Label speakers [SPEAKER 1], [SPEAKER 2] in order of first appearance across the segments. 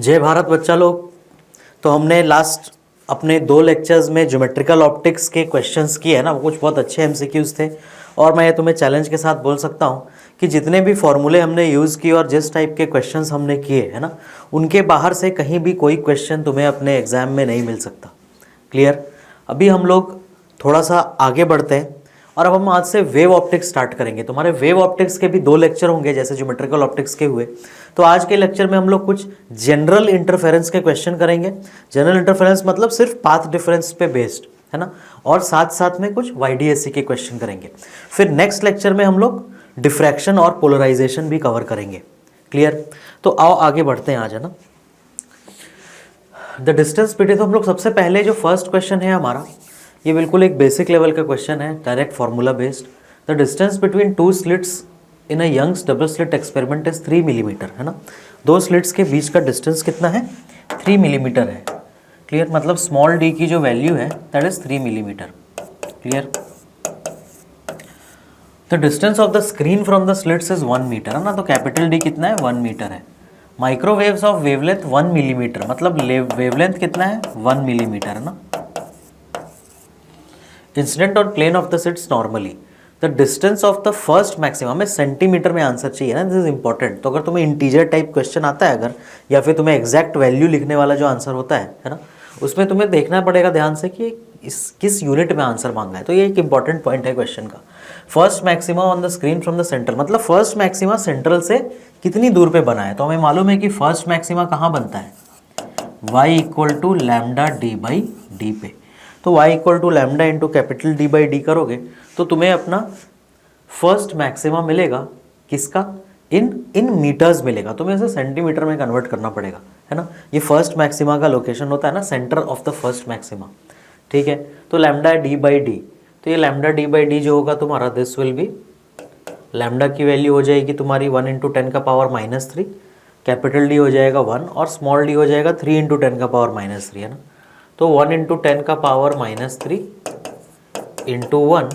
[SPEAKER 1] जय भारत बच्चा लोग। तो हमने लास्ट अपने 2 लेक्चर्स में ज्योमेट्रिकल ऑप्टिक्स के क्वेश्चंस किए हैं ना, वो कुछ बहुत अच्छे एमसीक्यूज थे। और मैं तुम्हें चैलेंज के साथ बोल सकता हूँ कि जितने भी फॉर्मूले हमने यूज़ किए और जिस टाइप के क्वेश्चंस हमने किए है ना, उनके बाहर से कहीं भी कोई क्वेश्चन तुम्हें अपने एग्जाम में नहीं मिल सकता। क्लियर। अभी हम लोग थोड़ा सा आगे बढ़ते हैं और अब हम आज से वेव ऑप्टिक्स स्टार्ट करेंगे। तुम्हारे वेव ऑप्टिक्स के भी 2 लेक्चर होंगे जैसे ज्योमेट्रिकल ऑप्टिक्स के हुए। तो आज के लेक्चर में हम लोग कुछ जनरल इंटरफेरेंस के क्वेश्चन करेंगे। जनरल इंटरफेरेंस मतलब सिर्फ पाथ डिफरेंस पे बेस्ड है ना, और साथ साथ में कुछ वाईडीएससी के क्वेश्चन करेंगे। फिर नेक्स्ट लेक्चर में हम लोग डिफ्रैक्शन और पोलराइजेशन भी कवर करेंगे। क्लियर। तो आओ आगे बढ़ते हैं आज, है ना। द डिस्टेंस बिटवीन, तो हम लोग सबसे पहले जो फर्स्ट क्वेश्चन है हमारा, ये बिल्कुल एक बेसिक लेवल का क्वेश्चन है, direct formula based. The distance between 2 slits in a Young's double slit experiment is 3 millimetre, है ना। 2 स्लिट्स के बीच का डिस्टेंस कितना है? 3 मिलीमीटर है। क्लियर। मतलब स्मॉल डी की जो वैल्यू है that is 3 millimetre. Clear. The distance of the screen from the slits is 1 metre, है ना। तो कैपिटल डी कितना है? 1 मीटर है। माइक्रोवेव्स ऑफ वेवलेंथ 1 मिलीमीटर, मतलब वेवलेंथ कितना है? 1 मिलीमीटर, है ना। Incident on plane of the slits normally. The distance of the first maximum, हमें सेंटीमीटर में आंसर चाहिए ना, दिस इज इंपॉर्टेंट। तो अगर तुम्हें इंटीजर टाइप क्वेश्चन आता है अगर, या फिर तुम्हें एग्जैक्ट वैल्यू लिखने वाला जो आंसर होता है ना, उसमें तुम्हें देखना पड़ेगा ध्यान से कि किस यूनिट में आंसर मांगा है। तो ये एक इंपॉर्टेंट पॉइंट है क्वेश्चन का। First maxima on the screen from the centre, मतलब फर्स्ट मैक्सिमा सेंट्रल से कितनी दूर पे बना है। तो हमें मालूम है कि फर्स्ट मैक्सिमा कहाँ बनता है? y equal to lambda D by D पे। तो y equal to lambda into capital D by D करोगे तो तुम्हें अपना फर्स्ट मैक्सिमा मिलेगा। किसका? इन मीटर्स मिलेगा। तुम्हें इसे सेंटीमीटर में कन्वर्ट करना पड़ेगा, है ना। ये फर्स्ट मैक्सिमा का लोकेशन होता है ना, centre of the first maxima. ठीक है। तो लैम्डा डी बाई डी, तो ये लैम्डा डी बाई डी जो होगा तुम्हारा, दिस विल बी, लैम्डा की वैल्यू हो जाएगी तुम्हारी 1 इंटू 10 का पावर -3, कैपिटल डी हो जाएगा 1 और स्मॉल डी हो जाएगा 3 इंटू 10 का पावर -3, है ना। तो 1 इंटू 10 का पावर -3 इंटू 1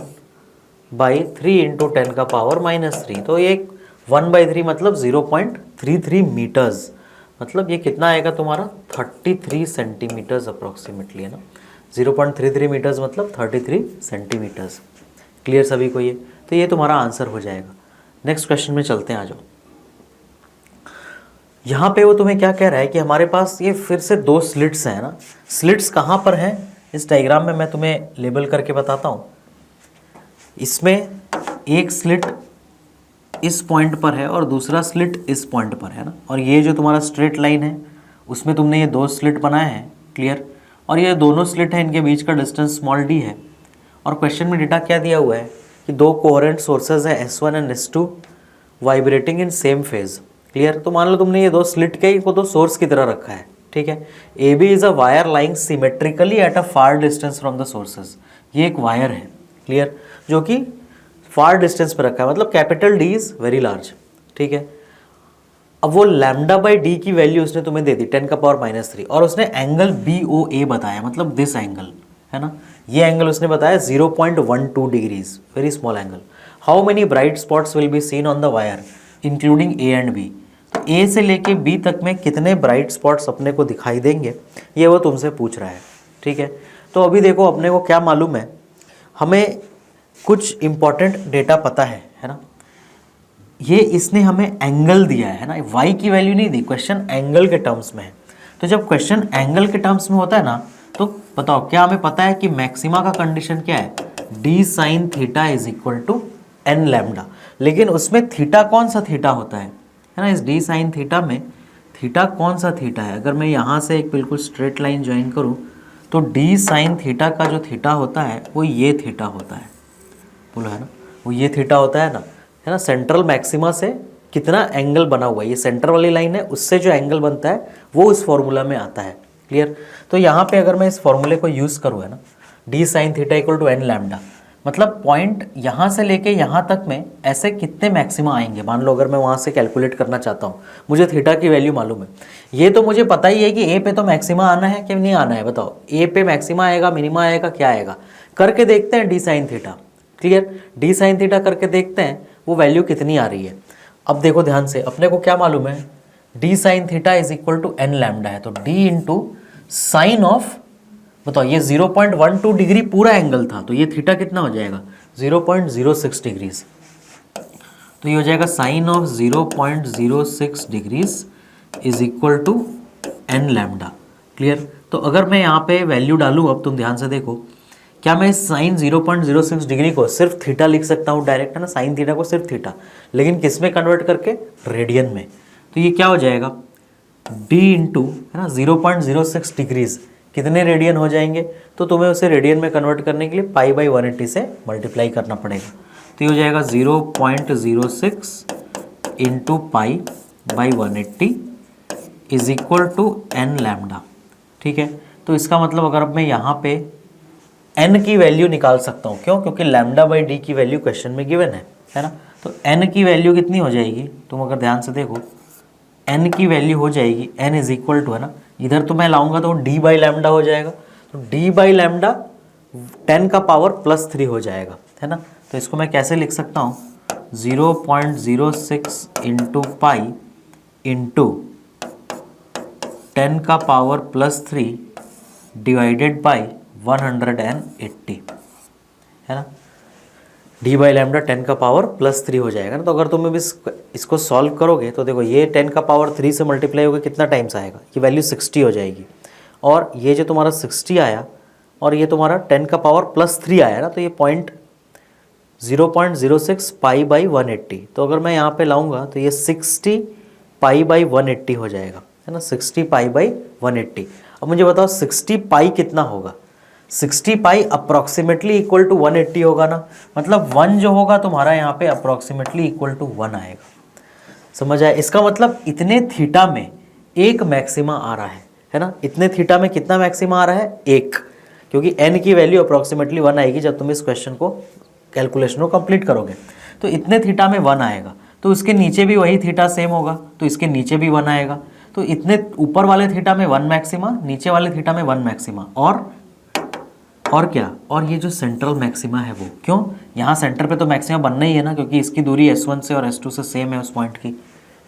[SPEAKER 1] बाई 3 इंटू 10 का पावर -3, तो ये 1/3 मतलब 0.33 मीटर्स, मतलब ये कितना आएगा तुम्हारा? 33 सेंटीमीटर्स अप्रोक्सीमेटली, है ना। 0.33 मीटर्स मतलब 33 सेंटीमीटर्स। क्लियर सभी को ये? तो ये तुम्हारा आंसर हो जाएगा। नेक्स्ट क्वेश्चन में चलते हैं, आ जाओ। यहाँ पे वो तुम्हें क्या कह रहा है कि हमारे पास ये फिर से 2 स्लिट्स हैं ना। स्लिट्स कहाँ पर हैं इस डायग्राम में मैं तुम्हें लेबल करके बताता हूँ। इसमें एक स्लिट इस पॉइंट पर है और दूसरा स्लिट इस पॉइंट पर है ना। और ये जो तुम्हारा स्ट्रेट लाइन है उसमें तुमने ये 2 स्लिट बनाए हैं। क्लियर। और ये दोनों स्लिट हैं, इनके बीच का डिस्टेंस स्मॉल डी है। और क्वेश्चन में डेटा क्या दिया हुआ है कि 2 कोहेरेंट सोर्सेज है S1 and S2 vibrating in same phase. Clear. तो मान लो तुमने ये 2 स्लिट के को 2 सोर्स की तरह रखा है। ठीक है। A B is a wire lying symmetrically at a far distance from the sources. ये एक वायर है। क्लियर। जो कि फार डिस्टेंस पर रखा है, मतलब capital D is very large. ठीक है। अब वो लैम्डा बाई डी की वैल्यू उसने तुम्हें दे दी 10 का पावर -3 और उसने एंगल BOA बताया, मतलब दिस एंगल, है ना। ये एंगल उसने बताया 0.12 degrees, very small angle. How many bright spots will be seen on the wire including A and B। तो A से लेके B तक में कितने ब्राइट स्पॉट्स अपने को दिखाई देंगे, ये वो तुमसे पूछ रहा है। ठीक है। तो अभी देखो अपने को क्या मालूम है, हमें कुछ इंपॉर्टेंट डेटा पता है ना। ये इसने हमें एंगल दिया है ना, y की वैल्यू नहीं दी, क्वेश्चन एंगल के टर्म्स में है। तो जब क्वेश्चन एंगल के टर्म्स में होता है ना, तो बताओ क्या हमें पता है कि मैक्सिमा का कंडीशन क्या है? d sin theta is equal to n lambda. लेकिन उसमें थीटा कौन सा थीटा होता है ना, इस d sin थीटा में थीटा कौन सा थीटा है? अगर मैं यहाँ से एक बिल्कुल स्ट्रेट लाइन ज्वाइन करूँ तो d sin थीटा का जो थीटा होता है वो ये थीटा होता है, बोलो, है ना। वो ये थीटा होता है ना, है ना। सेंट्रल मैक्सिमा से कितना एंगल बना हुआ है, ये सेंटर वाली लाइन है, उससे जो एंगल बनता है वो उस फॉर्मूला में आता है। क्लियर। तो यहाँ पे अगर मैं इस फॉर्मूले को यूज़ करूँ, है ना, d sin theta equal to n lambda, मतलब पॉइंट यहाँ से लेके यहाँ तक में ऐसे कितने मैक्सिमा आएंगे। मान लो अगर मैं वहाँ से कैलकुलेट करना चाहता हूँ, मुझे थीटा की वैल्यू मालूम है। ये तो मुझे पता ही है कि A पे तो मैक्सिमा आना है कि नहीं आना है, बताओ। A पे मैक्सिमा आएगा, मिनिमा आएगा, क्या आएगा? करके देखते हैं d sin theta. Clear. d sin theta करके देखते हैं वो वैल्यू कितनी आ रही है। अब देखो ध्यान से, अपने को क्या मालूम है, D sine theta is equal to N lambda है, तो डी इंटू साइन ऑफ, बताओ ये 0.12 डिग्री पूरा एंगल था, तो ये थीटा कितना हो जाएगा 0.06 डिग्रीज, तो ये हो जाएगा sine of 0.06 degrees is equal to N lambda. Clear. तो अगर मैं यहाँ पे वैल्यू डालूँ, अब तुम ध्यान से देखो, क्या मैं साइन 0.06 डिग्री को सिर्फ थीटा लिख सकता हूँ डायरेक्ट, है ना, साइन थीटा को सिर्फ थीटा, लेकिन किस में कन्वर्ट करके, रेडियन में। तो ये क्या हो जाएगा d इंटू, है ना, 0.06 डिग्रीज कितने रेडियन हो जाएंगे, तो तुम्हें उसे रेडियन में कन्वर्ट करने के लिए पाई बाई 180 से मल्टीप्लाई करना पड़ेगा। तो ये हो जाएगा 0.06 into pi by 180 is equal to N lambda. ठीक है, तो इसका मतलब अगर अब मैं यहाँ पे n की वैल्यू निकाल सकता हूँ, क्यों, क्योंकि लैम्डा बाई डी की वैल्यू क्वेश्चन में गिवन है ना, तो n की वैल्यू कितनी हो जाएगी, तुम अगर ध्यान से देखो n की वैल्यू हो जाएगी n इज इक्वल टू, है ना, इधर तो मैं लाऊंगा तो d बाई लैम्डा हो जाएगा, तो d बाई लैम्डा 10 का पावर +3 हो जाएगा, है ना। तो इसको मैं कैसे लिख सकता हूँ, 0.06 इंटू पाई इंटू 10 का पावर +3 डिवाइडेड बाई 180, है ना, डी बाई लैम्डा 10 का पावर +3 हो जाएगा ना। तो अगर तुम अभी इसको सॉल्व करोगे तो देखो ये 10 का पावर 3 से मल्टीप्लाई होकर कितना टाइम्स आएगा, ये वैल्यू 60 हो जाएगी, और ये जो तुम्हारा 60 आया और ये तुम्हारा 10 का पावर +3 आया ना, तो ये 0.06 पाई बाई 180, तो अगर मैं यहाँ पे लाऊंगा तो ये 60 पाई बाई 180 हो जाएगा, है ना, 60 पाई बाई 180। अब मुझे बताओ 60 पाई कितना होगा, 60 पाई अप्रॉक्सीमेटली इक्वल टू 180 होगा ना, मतलब 1 जो होगा तुम्हारा यहाँ पे अप्रॉक्सीमेटली इक्वल टू 1 आएगा। समझ आया, इसका मतलब इतने थीटा में एक मैक्सिमा आ रहा है ना, इतने थीटा में कितना मैक्सिमा आ रहा है, एक, क्योंकि n की वैल्यू अप्रॉक्सीमेटली 1 आएगी जब तुम इस क्वेश्चन को कैलकुलेशन को कंप्लीट करोगे। तो इतने थीटा में 1 आएगा, तो उसके नीचे भी वही थीटा सेम होगा, तो इसके नीचे भी 1 आएगा, तो इतने ऊपर वाले थीटा में 1 मैक्सिमा, नीचे वाले थीटा में 1 मैक्सिमा, और क्या, और ये जो सेंट्रल मैक्सिमा है वो, क्यों, यहाँ सेंटर पे तो मैक्सिमा बनना ही है ना, क्योंकि इसकी दूरी S1 से और S2 से सेम है उस पॉइंट की,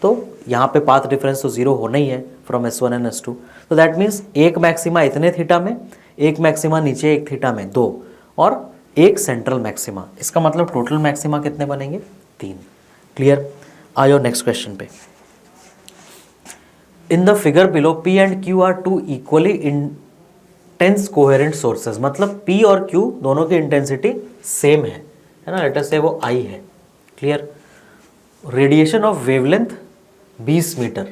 [SPEAKER 1] तो यहाँ पे पाथ डिफरेंस तो 0 होना ही है फ्रॉम S1 एंड S2, तो दैट मीन्स एक मैक्सिमा इतने थीटा में, एक मैक्सिमा नीचे एक थीटा में 2, और एक सेंट्रल मैक्सिमा, इसका मतलब टोटल मैक्सिमा कितने बनेंगे, 3। क्लियर। आ जाओ नेक्स्ट क्वेश्चन पे। In the figure below P and Q are two equally intense coherent sources, मतलब P और Q दोनों की इंटेंसिटी सेम है ना, लेट अस से वो I है। Clear. Radiation of wavelength 20 metre.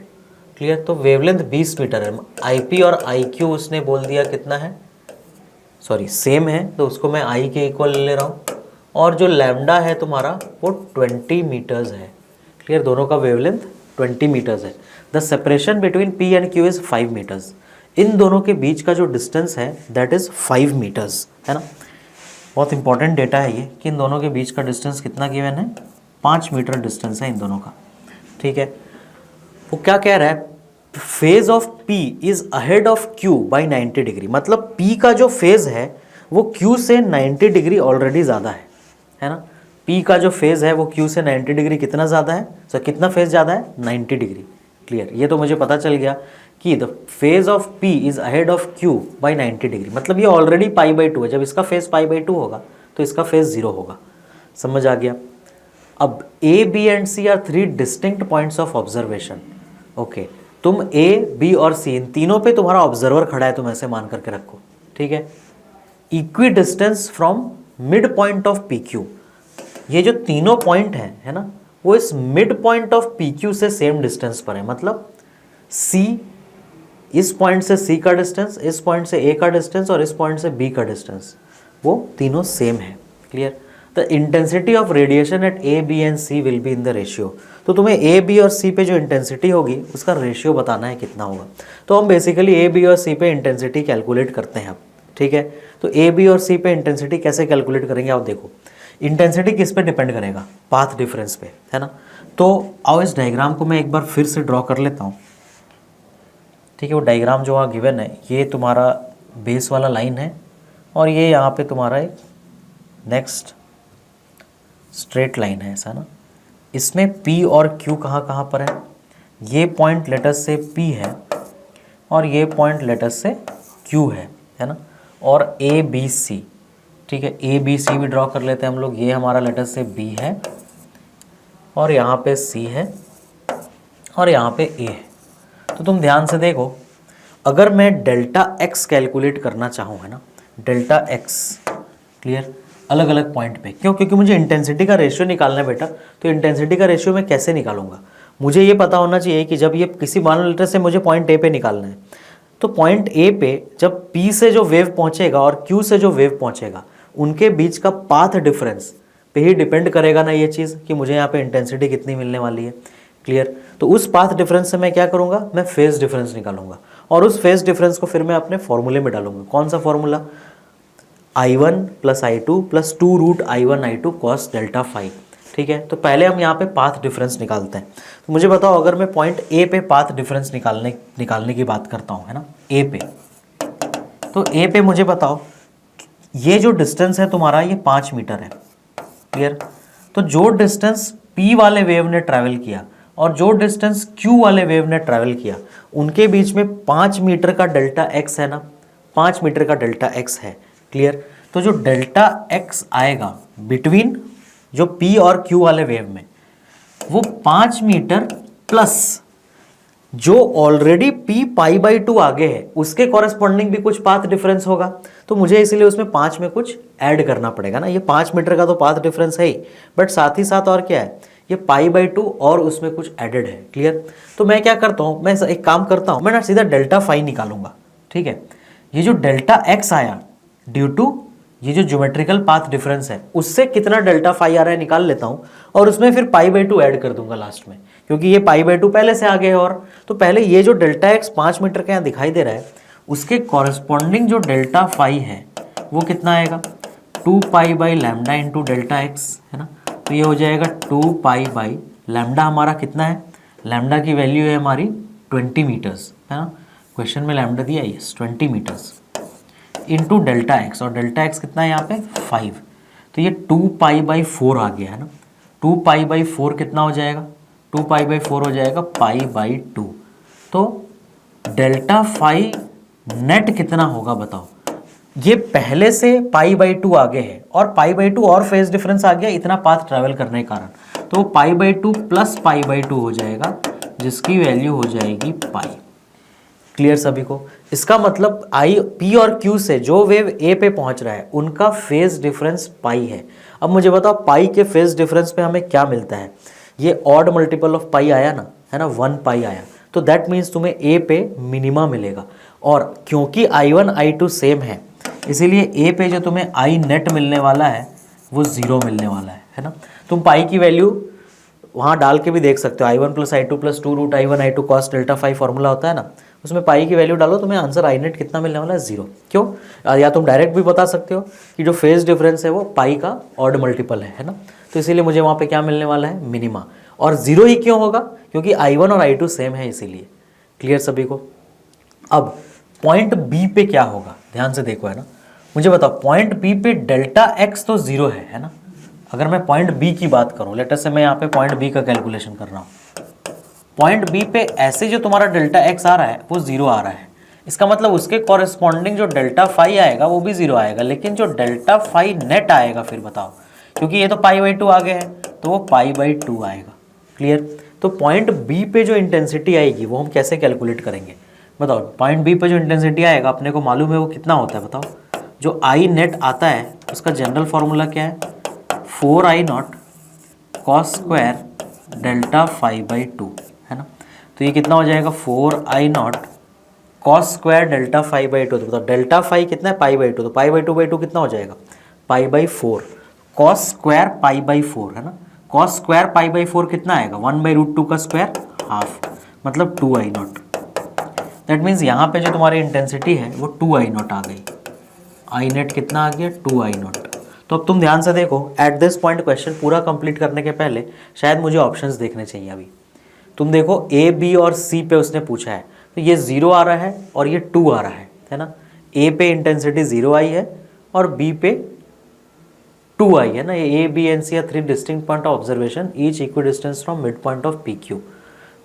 [SPEAKER 1] Clear, तो वेवलेंथ 20 मीटर है, IP और IQ उसने बोल दिया कितना है, सॉरी सेम है, तो उसको मैं I के इक्वल ले रहा हूँ, और जो लैम्डा है तुम्हारा वो 20 मीटर्स है। क्लियर, दोनों का वेवलेंथ 20 मीटर्स है। The separation between P and Q is 5 metres, इन दोनों के बीच का जो डिस्टेंस है दैट इज 5 मीटर्स, है ना। बहुत इंपॉर्टेंट डेटा है ये कि इन दोनों के बीच का डिस्टेंस कितना गिवन है, 5 मीटर डिस्टेंस है इन दोनों का। ठीक है, वो क्या कह रहा है, phase of P is ahead of Q by 90 degree, मतलब P का जो फेज है वो Q से 90 डिग्री ऑलरेडी ज़्यादा है ना। P का जो फेज है वो Q से 90 डिग्री कितना ज़्यादा है, सो कितना फेज ज़्यादा है, 90 डिग्री। क्लियर, ये तो मुझे पता चल गया कि the phase of P is ahead of Q by 90 degree, मतलब ये ऑलरेडी पाई बाई 2 है, जब इसका फेज पाई बाई 2 होगा तो इसका फेज 0 होगा। समझ आ गया। अब A, B and C are 3 distinct points of observation. Okay, तुम A, B और C इन तीनों पे तुम्हारा ऑब्जर्वर खड़ा है, तुम ऐसे मान करके रखो। ठीक है, equi distance from midpoint of PQ, ये जो तीनों पॉइंट है ना, वो इस मिड पॉइंट ऑफ PQ से सेम डिस्टेंस पर है, मतलब C, इस पॉइंट से C का डिस्टेंस, इस पॉइंट से A का डिस्टेंस और इस पॉइंट से B का डिस्टेंस, वो तीनों सेम है। Clear, the intensity of radiation at A, B and C will be in the ratio, तो तुम्हें A, B और C पे जो इंटेंसिटी होगी उसका रेशियो बताना है कितना होगा। तो हम बेसिकली A, B और C पे इंटेंसिटी कैलकुलेट करते हैं अब। ठीक है, तो A, B और C पे इंटेंसिटी कैसे कैलकुलेट करेंगे, आप देखो इंटेंसिटी किस पे डिपेंड करेगा, पाथ डिफरेंस पे, है ना। तो आओ इस डायग्राम को मैं एक बार फिर से ड्रॉ कर लेता हूँ। ठीक है, वो डायग्राम जो वहाँ गिवन है, ये तुम्हारा बेस वाला लाइन है और ये यहाँ पे तुम्हारा एक नेक्स्ट स्ट्रेट लाइन है, ऐसा ना। इसमें P और Q कहाँ कहाँ पर है, ये पॉइंट लेटस से P है और ये पॉइंट लेटस से Q है ना, और ABC, ठीक है, ABC भी ड्रॉ कर लेते हैं हम लोग। ये हमारा लेटस से B है और यहाँ पे C है और यहाँ पे A है। तो तुम ध्यान से देखो, अगर मैं डेल्टा x कैलकुलेट करना चाहूँ, है ना, डेल्टा x, क्लियर, अलग अलग पॉइंट पे, क्यों? क्योंकि मुझे इंटेंसिटी का रेशियो निकालना है बेटा। तो इंटेंसिटी का रेशियो मैं कैसे निकालूंगा? मुझे ये पता होना चाहिए कि जब ये किसी मान लेटर से मुझे पॉइंट ए पे निकालना है, तो पॉइंट ए पे जब P से जो वेव पहुंचेगा और Q से जो वेव पहुंचेगा, उनके बीच का पाथ डिफरेंस पे ही डिपेंड करेगा ना ये चीज़, कि मुझे यहाँ पे इंटेंसिटी कितनी मिलने वाली है। क्लियर? तो उस पाथ डिफरेंस से मैं क्या करूँगा? मैं फेज डिफरेंस निकालूंगा और उस फेज डिफरेंस को फिर मैं अपने फॉर्मूले में डालूंगा। कौन सा formula? I1 plus I2 plus 2 root I1 I2 cos delta phi. ठीक है, तो पहले हम यहाँ पे पाथ डिफरेंस निकालते हैं। तो मुझे बताओ, अगर मैं पॉइंट ए पे पाथ डिफरेंस निकालने की बात करता हूँ, है ना, ए पे, तो ए पे मुझे बताओ, ये जो डिस्टेंस है तुम्हारा, ये 5 मीटर है। क्लियर? तो जो डिस्टेंस P वाले वेव ने ट्रैवल किया और जो डिस्टेंस Q वाले वेव ने ट्रैवल किया, उनके बीच में 5 मीटर का डेल्टा x है ना, 5 मीटर का डेल्टा x है। क्लियर? तो जो डेल्टा x आएगा बिटवीन जो P और Q वाले वेव में, वो 5 मीटर प्लस जो ऑलरेडी P पाई बाई 2 आगे है, उसके कॉरेस्पॉन्डिंग भी कुछ पाथ डिफरेंस होगा। तो मुझे इसीलिए उसमें 5 में कुछ ऐड करना पड़ेगा ना। ये 5 मीटर का तो पाथ डिफरेंस है ही, बट साथ ही साथ और क्या है, ये पाई बाई 2 और उसमें कुछ एडेड है। क्लियर? तो मैं क्या करता हूँ, मैं एक काम करता हूँ, मैं ना सीधा डेल्टा फाई निकालूंगा। ठीक है, ये जो डेल्टा x आया ड्यू टू ये जो ज्योमेट्रिकल पाथ डिफरेंस है, उससे कितना डेल्टा फाई आ रहा है निकाल लेता हूं और उसमें फिर पाई बाई 2 ऐड कर दूंगा लास्ट में, क्योंकि ये पाई बाई 2 पहले से आगे है। और तो पहले ये जो डेल्टा x 5 मीटर का यहाँ दिखाई दे रहा है, उसके कॉरेस्पॉन्डिंग जो डेल्टा फाई है वो कितना आएगा? 2 pi by lambda into delta x, है ना। तो ये हो जाएगा 2 पाई बाई लैम्डा, हमारा कितना है? लैम्डा की वैल्यू है हमारी 20 मीटर्स, है ना। क्वेश्चन में लैम्डा दिया है 20 मीटर्स इंटू डेल्टा एक्स, और डेल्टा एक्स कितना है यहाँ पे? 5। तो ये 2 पाई बाई 4 आ गया, है ना। 2 पाई बाई 4 कितना हो जाएगा? 2 पाई बाई 4 हो जाएगा पाई बाई 2। तो डेल्टा फाई नेट कितना होगा बताओ? ये पहले से पाई बाई 2 आगे है और पाई बाई 2 और फेज डिफरेंस आ गया इतना पाथ ट्रैवल करने के कारण, तो pi by 2 plus pi by 2 हो जाएगा, जिसकी वैल्यू हो जाएगी पाई। क्लियर सभी को? इसका मतलब P और Q से जो वेव A पे पहुंच रहा है, उनका फेज डिफरेंस पाई है। अब मुझे बताओ, पाई के फेज डिफरेंस पे हमें क्या मिलता है? ये ऑड मल्टीपल ऑफ पाई आया ना, है ना, 1 पाई आया। तो दैट मीन्स तुम्हें A पे मिनिमा मिलेगा, और क्योंकि I1 I2 सेम है, इसीलिए A पे जो तुम्हें I नेट मिलने वाला है वो 0 मिलने वाला है ना। तुम पाई की वैल्यू वहाँ डाल के भी देख सकते हो, I1 plus I2 plus 2 root I1 I2 cos delta phi formula होता है ना, उसमें पाई की वैल्यू डालो, तुम्हें आंसर आई नेट कितना मिलने वाला है? 0। क्यों? या तुम डायरेक्ट भी बता सकते हो कि जो फेज डिफरेंस है वो पाई का ऑड मल्टीपल है ना। तो इसीलिए मुझे वहाँ पे क्या मिलने वाला है? मिनिमा। और 0 ही क्यों होगा? क्योंकि I1 और I2 सेम है इसीलिए। क्लियर सभी को? अब पॉइंट बी पे क्या होगा, ध्यान से देखो, है ना। मुझे बताओ, पॉइंट बी पे डेल्टा एक्स तो 0 है ना। अगर मैं पॉइंट बी की बात करूँ, लेटर से मैं यहाँ पे पॉइंट बी का कैलकुलेशन कर रहा हूँ, पॉइंट बी पे ऐसे जो तुम्हारा डेल्टा एक्स आ रहा है वो 0 आ रहा है। इसका मतलब उसके कॉरेस्पॉन्डिंग जो डेल्टा फाई आएगा वो भी 0 आएगा, लेकिन जो डेल्टा फाई नेट आएगा फिर बताओ, क्योंकि ये तो पाई बाई 2 आगे है, तो वो पाई बाई 2 आएगा। क्लियर? तो पॉइंट बी पे जो इंटेंसिटी आएगी वो हम कैसे कैलकुलेट करेंगे बताओ? पॉइंट बी पे जो इंटेंसिटी आएगा अपने को मालूम है वो कितना होता है बताओ? जो आई नेट आता है उसका जनरल फॉर्मूला क्या है? 4I0 cos square delta phi by 2, है ना। तो ये कितना हो जाएगा? 4I0 cos square delta phi by 2। तो बताओ डेल्टा फाई कितना है? Pi by 2। तो पाई बाई 2 कितना हो जाएगा? Pi by 4। Cos square pi by 4, है ना। कॉस स्क्वायर पाई बाई 4 कितना आएगा? 1/√2 का स्क्वायर हाफ, मतलब 2I0। दैट मीन्स यहाँ पे जो तुम्हारी इंटेंसिटी है वो 2I0 आ गई। आई नेट कितना आ गया? 2I0। तो अब तुम ध्यान से देखो, एट दिस पॉइंट क्वेश्चन पूरा कंप्लीट करने के पहले शायद मुझे ऑप्शंस देखने चाहिए। अभी तुम देखो, ए बी और सी पे उसने पूछा है, तो ये 0 आ रहा है और ये 2 आ रहा है ना। ए पे इंटेंसिटी 0 आई है और बी पे 2 आई है ना। ये A B and C are 3 distinct point of observation, each equidistance from midpoint of P Q.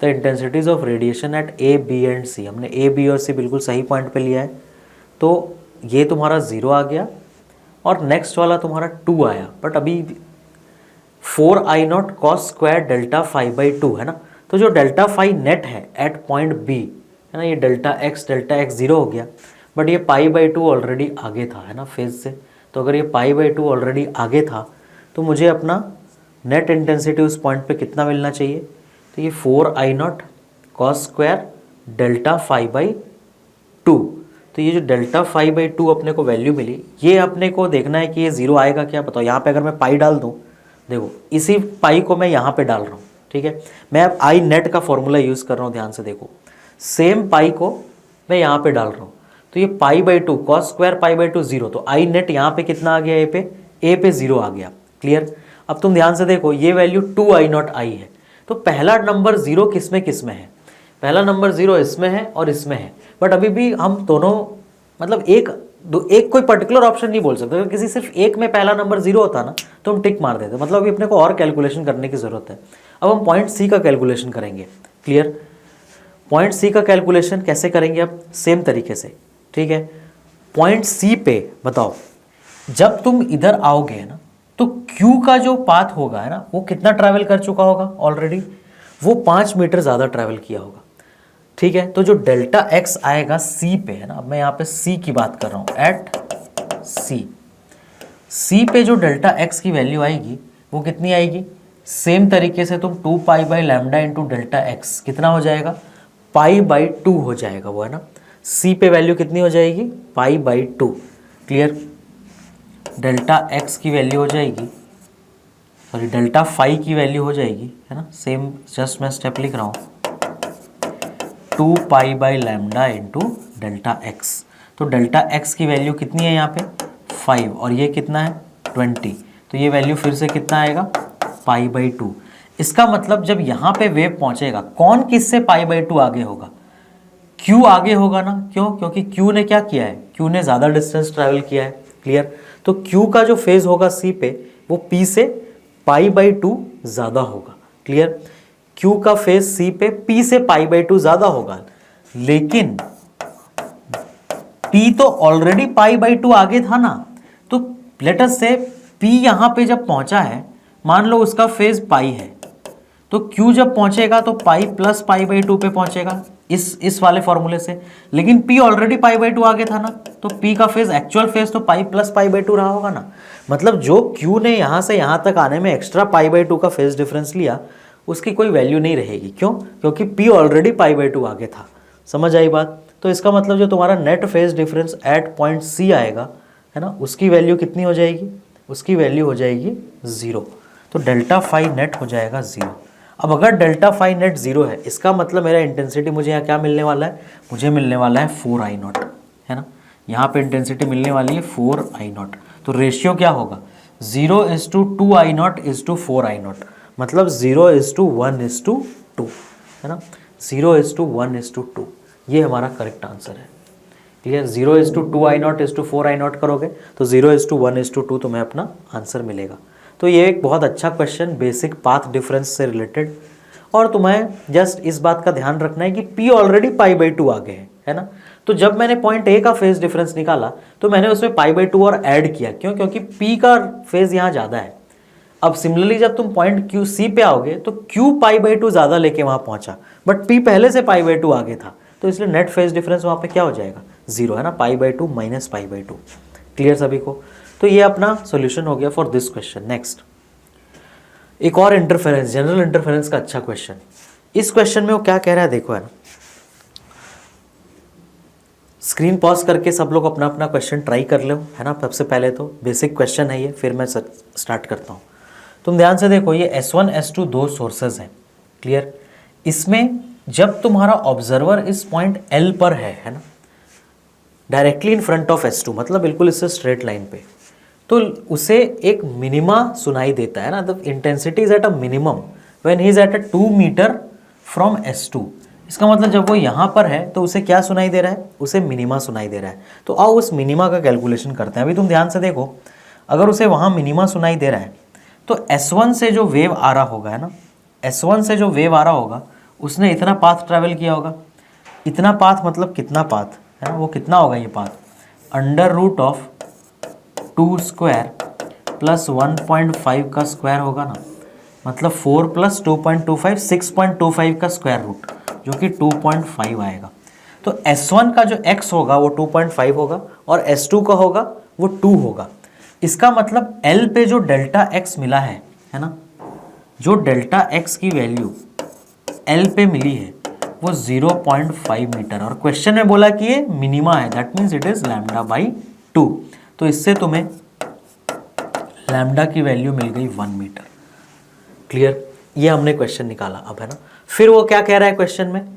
[SPEAKER 1] The intensities of radiation at A, B and C. हमने ए, बी और सी बिल्कुल सही पॉइंट पे लिया है, तो ये तुम्हारा 0 आ गया और नेक्स्ट वाला तुम्हारा 2 आया। बट अभी 4I0 cos square delta phi by 2 है ना, तो जो डेल्टा फाई नेट है एट पॉइंट बी है ना, ये डेल्टा एक्स 0 हो गया। बट ये पाई बाई 2 ऑलरेडी आगे था है ना फेज से, तो अगर ये पाई बाई 2 ऑलरेडी आगे था तो मुझे अपना नेट इंटेंसिटी उस पॉइंट पे कितना मिलना चाहिए, तो ये 4I0 cos square delta phi by 2। तो ये जो डेल्टा फाई बाई 2 अपने को वैल्यू मिली, ये अपने को देखना है कि ये 0 आएगा क्या। बताओ यहाँ पे अगर मैं पाई डाल दूँ, देखो इसी पाई को मैं यहाँ पे डाल रहा हूँ, ठीक है। मैं अब आई नेट का फॉर्मूला यूज़ कर रहा हूँ, ध्यान से देखो, सेम पाई को मैं यहाँ पे डाल रहा हूँ, तो ये पाई by 2 cos square pi by 2 0, तो आई नेट यहाँ पे कितना आ गया, ए पे 0 आ गया। क्लियर। अब तुम ध्यान से देखो, ये वैल्यू 2I0 आई है, तो पहला नंबर 0 किस में है, पहला नंबर 0 इसमें है और इसमें है। बट अभी भी हम दोनों मतलब एक कोई पर्टिकुलर ऑप्शन नहीं बोल सकते। अगर किसी सिर्फ एक में पहला नंबर 0 होता ना तो हम टिक मार देते, मतलब अभी अपने को और कैलकुलेशन करने की ज़रूरत है। अब हम पॉइंट सी का कैलकुलेशन करेंगे। क्लियर। पॉइंट सी का कैलकुलेशन कैसे करेंगे, अब सेम तरीके से, ठीक है। पॉइंट सी पे बताओ, जब तुम इधर आओगे ना तो क्यू का जो पाथ होगा है ना, वो कितना ट्रैवल कर चुका होगा ऑलरेडी, वो 5 मीटर ज़्यादा ट्रैवल किया होगा, ठीक है। तो जो डेल्टा एक्स आएगा सी पे है ना, अब मैं यहाँ पे सी की बात कर रहा हूँ, एट सी पे जो डेल्टा एक्स की वैल्यू आएगी वो कितनी आएगी, सेम तरीके से तुम 2 pi by lambda into delta x कितना हो जाएगा, पाई बाई 2 हो जाएगा वो है ना। सी पे वैल्यू कितनी हो जाएगी, पाई बाई 2। क्लियर। डेल्टा एक्स की वैल्यू हो जाएगी, सॉरी डेल्टा फाई की वैल्यू हो जाएगी है ना, सेम जस्ट मैं स्टेप लिख रहा हूँ, 2 pi by lambda into delta x. तो डेल्टा एक्स की वैल्यू कितनी है यहाँ पे 5 और ये कितना है 20, तो ये वैल्यू फिर से कितना आएगा, पाई बाई 2। इसका मतलब जब यहाँ पे वेव पहुँचेगा, कौन किससे पाई बाई 2 आगे होगा, क्यू आगे होगा ना। क्यों, क्योंकि क्यू ने क्या किया है, क्यू ने ज़्यादा डिस्टेंस ट्रैवल किया है। क्लियर। तो क्यू का जो फेज होगा सी पे वो पी से पाई बाई 2 ज़्यादा होगा। क्लियर। क्यू का फेज सी पे पी से पाई बाई 2 ज़्यादा होगा, लेकिन पी तो ऑलरेडी पाई बाई 2 आगे था ना, तो लेट अस से पी यहाँ पे जब पहुँचा है, मान लो उसका फेज पाई है, तो क्यू जब पहुँचेगा तो पाई प्लस पाई बाई 2 पे पहुँचेगा इस वाले फॉर्मूले से, लेकिन P ऑलरेडी पाई बाई 2 आगे था ना, तो P का फेज एक्चुअल फेज तो पाई प्लस पाई बाई 2 रहा होगा ना। मतलब जो Q ने यहाँ से यहाँ तक आने में एक्स्ट्रा पाई बाई 2 का फेज डिफरेंस लिया, उसकी कोई वैल्यू नहीं रहेगी। क्यों, क्योंकि P ऑलरेडी पाई बाई 2 आगे था। समझ आई बात। तो इसका मतलब जो तुम्हारा net phase difference at point C आएगा है ना, उसकी वैल्यू कितनी हो जाएगी, उसकी वैल्यू हो जाएगी 0। तो डेल्टा फाई नेट हो जाएगा 0। अब अगर डेल्टा फाई नेट 0 है, इसका मतलब मेरा इंटेंसिटी मुझे यहाँ क्या मिलने वाला है, मुझे मिलने वाला है 4I0 है ना। यहाँ पे इंटेंसिटी मिलने वाली है 4I0। तो रेशियो क्या होगा, 0:2I0:4I0, मतलब 0:1:2 है ना, 0:1:2। ये हमारा करेक्ट आंसर है। क्लियर। 0:2I0:4I0 करोगे तो 0:1:2 तुम्हें अपना आंसर मिलेगा। तो ये एक बहुत अच्छा क्वेश्चन, बेसिक पाथ डिफरेंस से रिलेटेड, और तुम्हें जस्ट इस बात का ध्यान रखना है कि P ऑलरेडी पाई बाई 2 आगे है ना। तो जब मैंने पॉइंट A का फेज डिफरेंस निकाला तो मैंने उसमें पाई बाई 2 और ऐड किया। क्यों, क्योंकि P का फेज यहाँ ज़्यादा है। अब सिमिलरली जब तुम पॉइंट Q C पे आओगे तो Q पाई बाई 2 ज़्यादा लेके वहाँ पहुँचा, बट P पहले से पाई बाई 2 आगे था, तो इसलिए नेट फेज डिफरेंस वहाँ पे क्या हो जाएगा, 0 है ना, पाई by 2 minus pi by 2। Clear सभी को। तो ये अपना सॉल्यूशन हो गया फॉर दिस क्वेश्चन। नेक्स्ट एक और इंटरफेरेंस, जनरल इंटरफेरेंस का अच्छा क्वेश्चन। इस क्वेश्चन में वो क्या कह रहा है देखो है ना, स्क्रीन पॉज करके सब लोग अपना अपना क्वेश्चन ट्राई कर लो है ना। सबसे पहले तो बेसिक क्वेश्चन है ये, फिर मैं स्टार्ट करता हूँ। तुम ध्यान से देखो, ये S1 S2 दो सोर्सेज हैं। क्लियर। इसमें जब तुम्हारा ऑब्जर्वर इस पॉइंट L पर है ना, directly in front of S2, मतलब बिल्कुल इससे स्ट्रेट लाइन पे, तो उसे एक मिनिमा सुनाई देता है ना। The intensity is at a minimum when he is at a 2 metre from S2। इसका मतलब जब वो यहाँ पर है तो उसे क्या सुनाई दे रहा है, उसे मिनिमा सुनाई दे रहा है। तो आओ उस मिनिमा का कैलकुलेशन करते हैं। अभी तुम ध्यान से देखो, अगर उसे वहाँ मिनिमा सुनाई दे रहा है तो S1 से जो वेव आ रहा होगा है ना, S1 से जो वेव आ रहा होगा उसने इतना पाथ ट्रैवल किया होगा। इतना पाथ मतलब कितना पाथ है ना, वो कितना होगा ये path, under root of 2 square plus 1.5 का स्क्वायर होगा ना, मतलब 4 प्लस 2.25 6.25 का स्क्वायर रूट, जो कि 2.5 आएगा। तो S1 का जो x होगा वो 2.5 होगा और S2 का होगा वो 2 होगा। इसका मतलब L पे जो डेल्टा x मिला है ना, जो डेल्टा x की वैल्यू L पे मिली है वो 0.5 मीटर, और क्वेश्चन में बोला कि ये मिनिमा है, दैट मीन्स इट इज λ/2। तो इससे तुम्हें लैम्डा की वैल्यू मिल गई 1 मीटर। क्लियर, ये हमने क्वेश्चन निकाला अब, है ना। फिर वो क्या कह रहा है क्वेश्चन में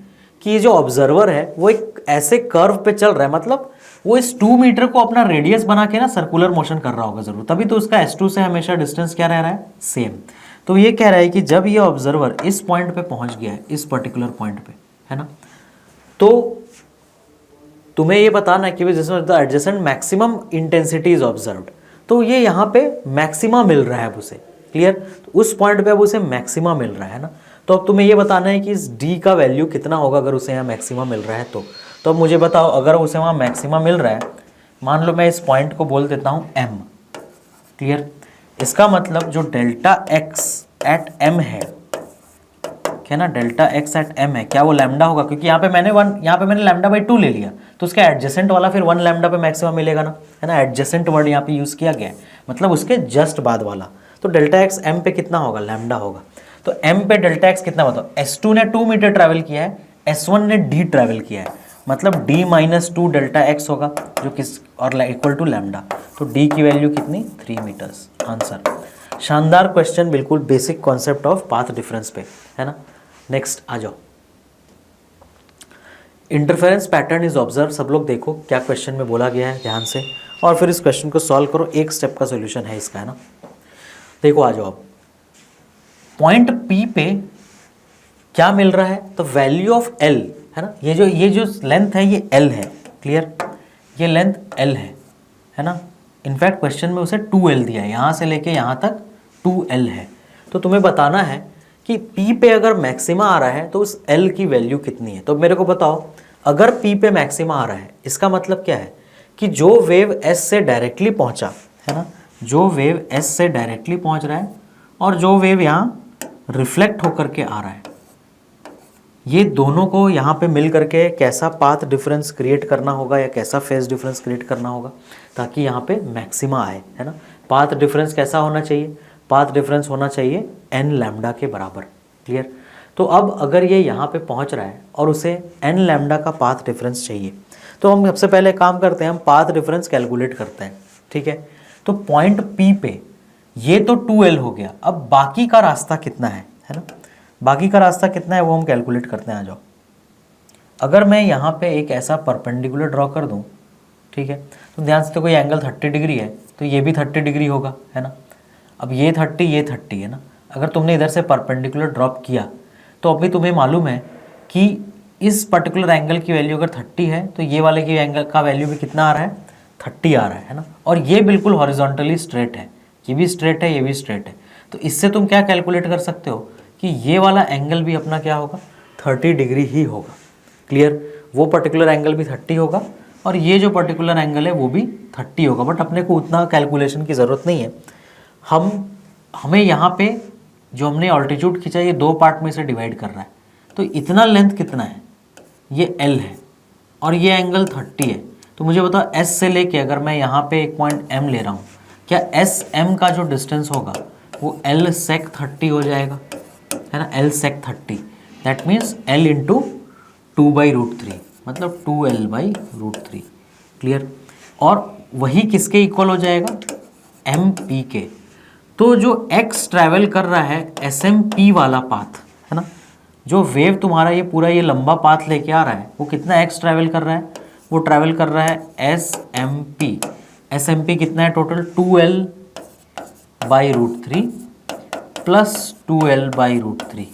[SPEAKER 1] कि ये जो ऑब्जर्वर है वो एक ऐसे कर्व पे चल रहा है, मतलब वो इस 2 मीटर को अपना रेडियस बना के ना सर्कुलर मोशन कर रहा होगा जरूर, तभी तो उसका S2 से हमेशा डिस्टेंस क्या रह रहा है, सेम। तो ये कह रहा है कि जब ये ऑब्जर्वर इस पॉइंट पे पहुंच गया है, इस पर्टिकुलर पॉइंट पे, है ना, तो तुम्हें ये बताना है कि जिसमें the adjacent maximum intensity is observed, तो ये यहाँ पे मैक्सिमा मिल रहा है अब उसे। क्लियर, तो उस पॉइंट पे अब उसे मैक्सिमा मिल रहा है ना। तो अब तुम्हें ये बताना है कि इस डी का वैल्यू कितना होगा अगर उसे यहाँ मैक्सिमा मिल रहा है तो अब मुझे बताओ, अगर उसे वहाँ मैक्सिमा मिल रहा है, मान लो मैं इस पॉइंट को बोल देता हूँ m। क्लियर, इसका मतलब जो डेल्टा x एट m है ना, डेल्टा x एट m है, क्या वो लैम्डा होगा, क्योंकि यहाँ पे मैंने λ/2 ले लिया, तो उसका एडजेसेंट वाला फिर 1 लैम्डा पे मैक्सिमम मिलेगा ना, है ना। एडजेसेंट वर्ड यहाँ पे यूज़ किया गया है, मतलब उसके जस्ट बाद वाला। तो डेल्टा x m पे कितना होगा, लैम्डा होगा। तो m पे डेल्टा x कितना बताओ, S2 ने 2 मीटर ट्रैवल किया है, S1 ने d ट्रैवल किया है, मतलब d माइनस 2 डेल्टा x होगा, जो किस और इक्वल टू लैम्डा। तो d की वैल्यू कितनी, 3 मीटर्स। आंसर। शानदार क्वेश्चन, बिल्कुल basic concept of path difference पे, है ना। नेक्स्ट आ जाओ, इंटरफेरेंस पैटर्न इज ऑब्जर्व। सब लोग देखो क्या क्वेश्चन में बोला गया है ध्यान से, और फिर इस क्वेश्चन को सॉल्व करो, एक स्टेप का सोल्यूशन है इसका, है ना। देखो आ जाओ, अब पॉइंट P पे क्या मिल रहा है, तो वैल्यू ऑफ L, है ना, ये जो लेंथ है ये L है। क्लियर, ये लेंथ L है ना। इनफैक्ट क्वेश्चन में उसे 2L दिया है, यहाँ से लेके यहाँ तक 2L है। तो तुम्हें बताना है कि P पे अगर मैक्सिमा आ रहा है तो उस L की वैल्यू कितनी है। तो मेरे को बताओ, अगर P पे मैक्सिमा आ रहा है, इसका मतलब क्या है कि जो वेव S से डायरेक्टली पहुंचा, है ना, जो वेव S से डायरेक्टली पहुंच रहा है और जो वेव यहाँ रिफ्लेक्ट होकर के आ रहा है, ये दोनों को यहाँ पे मिल करके कैसा पाथ डिफरेंस क्रिएट करना होगा या कैसा फेज डिफरेंस क्रिएट करना होगा ताकि यहाँ पे मैक्सिमा आए, है ना। पाथ डिफरेंस कैसा होना चाहिए, पाथ डिफरेंस होना चाहिए n लैम्डा के बराबर। क्लियर, तो अब अगर ये यहाँ पे पहुँच रहा है और उसे n लैम्डा का पाथ डिफरेंस चाहिए, तो हम सबसे पहले काम करते हैं, हम पाथ डिफरेंस कैलकुलेट करते हैं। ठीक है, तो पॉइंट P पे ये तो 2L हो गया, अब बाकी का रास्ता कितना है ना, बाकी का रास्ता कितना है वो हम कैलकुलेट करते हैं। आ जाओ, अगर मैं यहाँ पे एक ऐसा परपेंडिकुलर ड्रॉ कर दूँ, ठीक है, तो ध्यान से देखो ये एंगल 30 डिग्री है, तो ये भी 30 डिग्री होगा, है ना। अब ये 30 है ना, अगर तुमने इधर से परपेंडिकुलर ड्रॉप किया तो अभी तुम्हें मालूम है कि इस पर्टिकुलर एंगल की वैल्यू अगर 30 है तो ये वाले की एंगल का वैल्यू भी कितना आ रहा है, 30 आ रहा है ना। और ये बिल्कुल हॉरिजॉन्टली स्ट्रेट है, ये भी स्ट्रेट है, ये भी स्ट्रेट है। तो इससे तुम क्या कैलकुलेट कर सकते हो कि ये वाला एंगल भी अपना क्या होगा, 30 डिग्री ही होगा। क्लियर, वो पर्टिकुलर एंगल भी 30 होगा और ये जो पर्टिकुलर एंगल है वो भी 30 होगा। बट अपने को उतना कैलकुलेशन की ज़रूरत नहीं है, हमें यहाँ पे जो हमने ऑल्टीट्यूड खींचा ये 2 पार्ट में से डिवाइड कर रहा है, तो इतना लेंथ कितना है, ये L है और ये एंगल 30 है। तो मुझे बताओ S से लेके अगर मैं यहाँ पे एक पॉइंट M ले रहा हूँ, क्या S M का जो डिस्टेंस होगा वो L sec 30 हो जाएगा, है ना, L sec 30, that means L into 2/√3, मतलब 2L/√3। क्लियर, और वही किसके इक्वल हो जाएगा, MP के। तो जो X ट्रैवल कर रहा है SMP वाला पाथ, है ना, जो वेव तुम्हारा ये पूरा ये लंबा पाथ लेके आ रहा है वो कितना X ट्रैवल कर रहा है, वो ट्रैवल कर रहा है SMP कितना है total, 2L/√3 plus 2L/√3।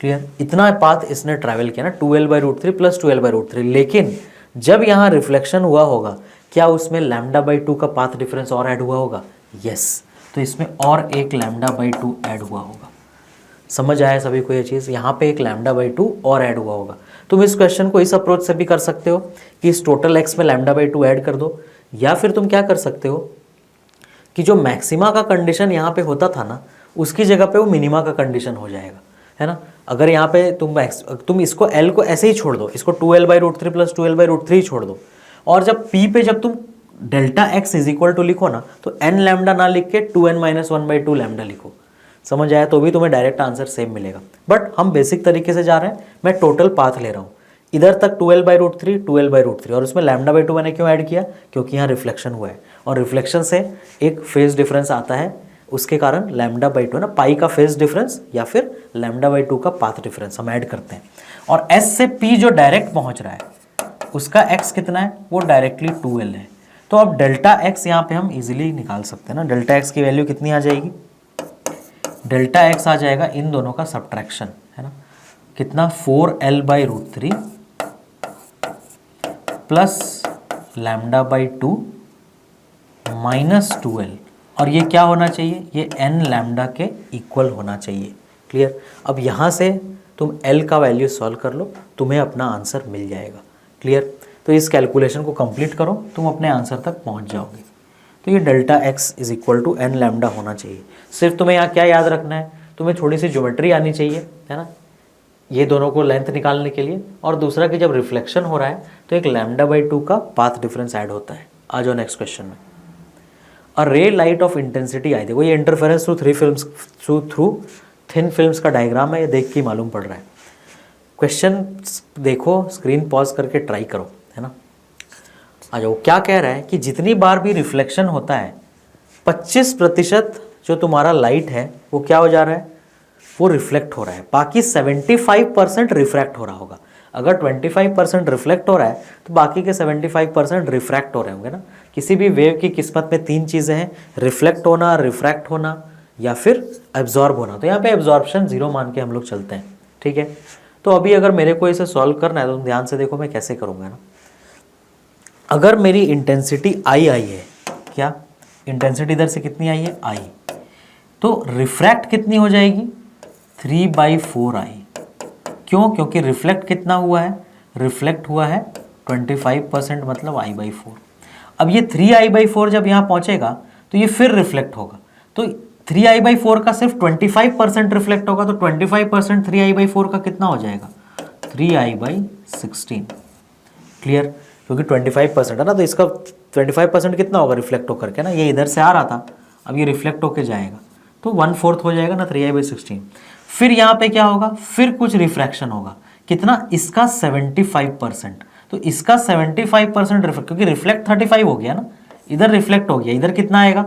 [SPEAKER 1] Clear, इतना पाथ इसने ट्रैवल किया ना, 2L/√3 प्लस 2L/√3। लेकिन जब यहाँ रिफ्लेक्शन हुआ होगा क्या उसमें λ/2 का पाथ डिफरेंस और ऐड हुआ होगा, यस। तो इसमें और एक λ/2 ऐड हुआ होगा। समझ आया सभी को ये चीज़? यहाँ पे एक λ/2 और ऐड हुआ होगा। तुम इस क्वेश्चन को इस अप्रोच से भी कर सकते हो कि इस टोटल x में λ/2 ऐड कर दो, या फिर तुम क्या कर सकते हो कि जो मैक्सिमा का कंडीशन यहाँ पे होता था ना, उसकी जगह पे वो मिनिमा का कंडीशन हो जाएगा, है ना। अगर यहाँ पे तुम इसको l को ऐसे ही छोड़ दो, इसको 2l/√3 + 2l/√3 छोड़ दो, और जब p पे जब तुम delta x is equal to लिखो ना, तो n लैम्डा ना लिख के 2n-1/2 लैम्डा लिखो। समझ आया? तो भी तुम्हें डायरेक्ट आंसर सेम मिलेगा। बट हम बेसिक तरीके से जा रहे हैं, मैं टोटल पाथ ले रहा हूँ, इधर तक 2l/√3 2l/√3, और उसमें λ/2 मैंने क्यों ऐड किया? क्योंकि यहाँ रिफ्लेक्शन हुआ है, और रिफ्लेक्शन से एक फेज डिफरेंस आता है, उसके कारण λ/2 ना, पाई का फेज डिफरेंस या फिर λ/2 का पाथ डिफरेंस हम ऐड करते हैं। और s से p जो डायरेक्ट पहुंच रहा है उसका x कितना है? वो डायरेक्टली 2l है। तो अब डेल्टा x यहाँ पे हम इजीली निकाल सकते हैं ना। डेल्टा x की वैल्यू कितनी आ जाएगी? डेल्टा x आ जाएगा इन दोनों का सब्ट्रैक्शन, है ना। कितना? 4l/√3 प्लस λ/2 माइनस 2l, और ये क्या होना चाहिए? ये n लैम्डा के इक्वल होना चाहिए। क्लियर? अब यहाँ से तुम l का वैल्यू सॉल्व कर लो, तुम्हें अपना आंसर मिल जाएगा। क्लियर? तो इस कैलकुलेशन को कंप्लीट करो, तुम अपने आंसर तक पहुँच जाओगे। तो ये delta x is equal to n lambda होना चाहिए। सिर्फ तुम्हें यहाँ क्या याद रखना है? तुम्हें थोड़ी सी ज्योमेट्री आनी चाहिए, है ना, ये दोनों को लेंथ निकालने के लिए, और दूसरा कि जब रिफ्लेक्शन हो रहा है तो एक λ/2 का पाथ डिफरेंस ऐड होता है। आ जाओ नेक्स्ट क्वेश्चन में। अ रे लाइट ऑफ इंटेंसिटी आई, देखो ये इंटरफेरेंस थ्रू थिन फिल्म्स का डायग्राम है, ये देख के ही मालूम पड़ रहा है। क्वेश्चन देखो, स्क्रीन पॉज करके ट्राई करो, है ना। आ जाओ, क्या कह रहा है कि जितनी बार भी रिफ्लेक्शन होता है 25% जो तुम्हारा लाइट है वो क्या हो जा रहा है? वो रिफ्लेक्ट हो रहा है, बाकी 75% रिफ्रैक्ट हो रहा होगा। अगर 25% रिफ्लेक्ट हो रहा है तो बाकी के 75% रिफ्रैक्ट हो रहे होंगे ना। किसी भी वेव की किस्मत में 3 चीज़ें हैं, रिफ्लेक्ट होना, रिफ्रैक्ट होना या फिर एब्जॉर्ब होना। तो यहाँ पे एब्जॉर्प्शन 0 मान के हम लोग चलते हैं, ठीक है। तो अभी अगर मेरे को इसे सॉल्व करना है तो तुम ध्यान से देखो मैं कैसे करूँगा ना। अगर मेरी इंटेंसिटी आई है, क्या इंटेंसिटी इधर से कितनी आई है? आई, तो रिफ्रैक्ट कितनी हो जाएगी? 3/4i। क्यों? क्योंकि रिफ्लेक्ट कितना हुआ है? रिफ्लेक्ट हुआ है 25%, मतलब i/4। अब ये 3i/4 जब यहाँ पहुँचेगा तो ये फिर रिफ्लेक्ट होगा, तो 3i/4 का सिर्फ 25% रिफ्लेक्ट होगा, तो 25% 3i/4 का कितना हो जाएगा? 3i/16। क्लियर? क्योंकि 25% है ना, तो इसका 25% कितना होगा रिफ्लेक्ट होकर के ना, ये इधर से आ रहा था, अब ये रिफ्लेक्ट होकर जाएगा तो 1/4 हो जाएगा ना 3i/16। फिर यहाँ पे क्या होगा? फिर कुछ रिफ्रैक्शन होगा, कितना? इसका 75%, तो इसका 75% रिफ्लेक्ट, क्योंकि रिफ्लेक्ट 35 हो गया ना, इधर रिफ्लेक्ट हो गया, इधर कितना आएगा?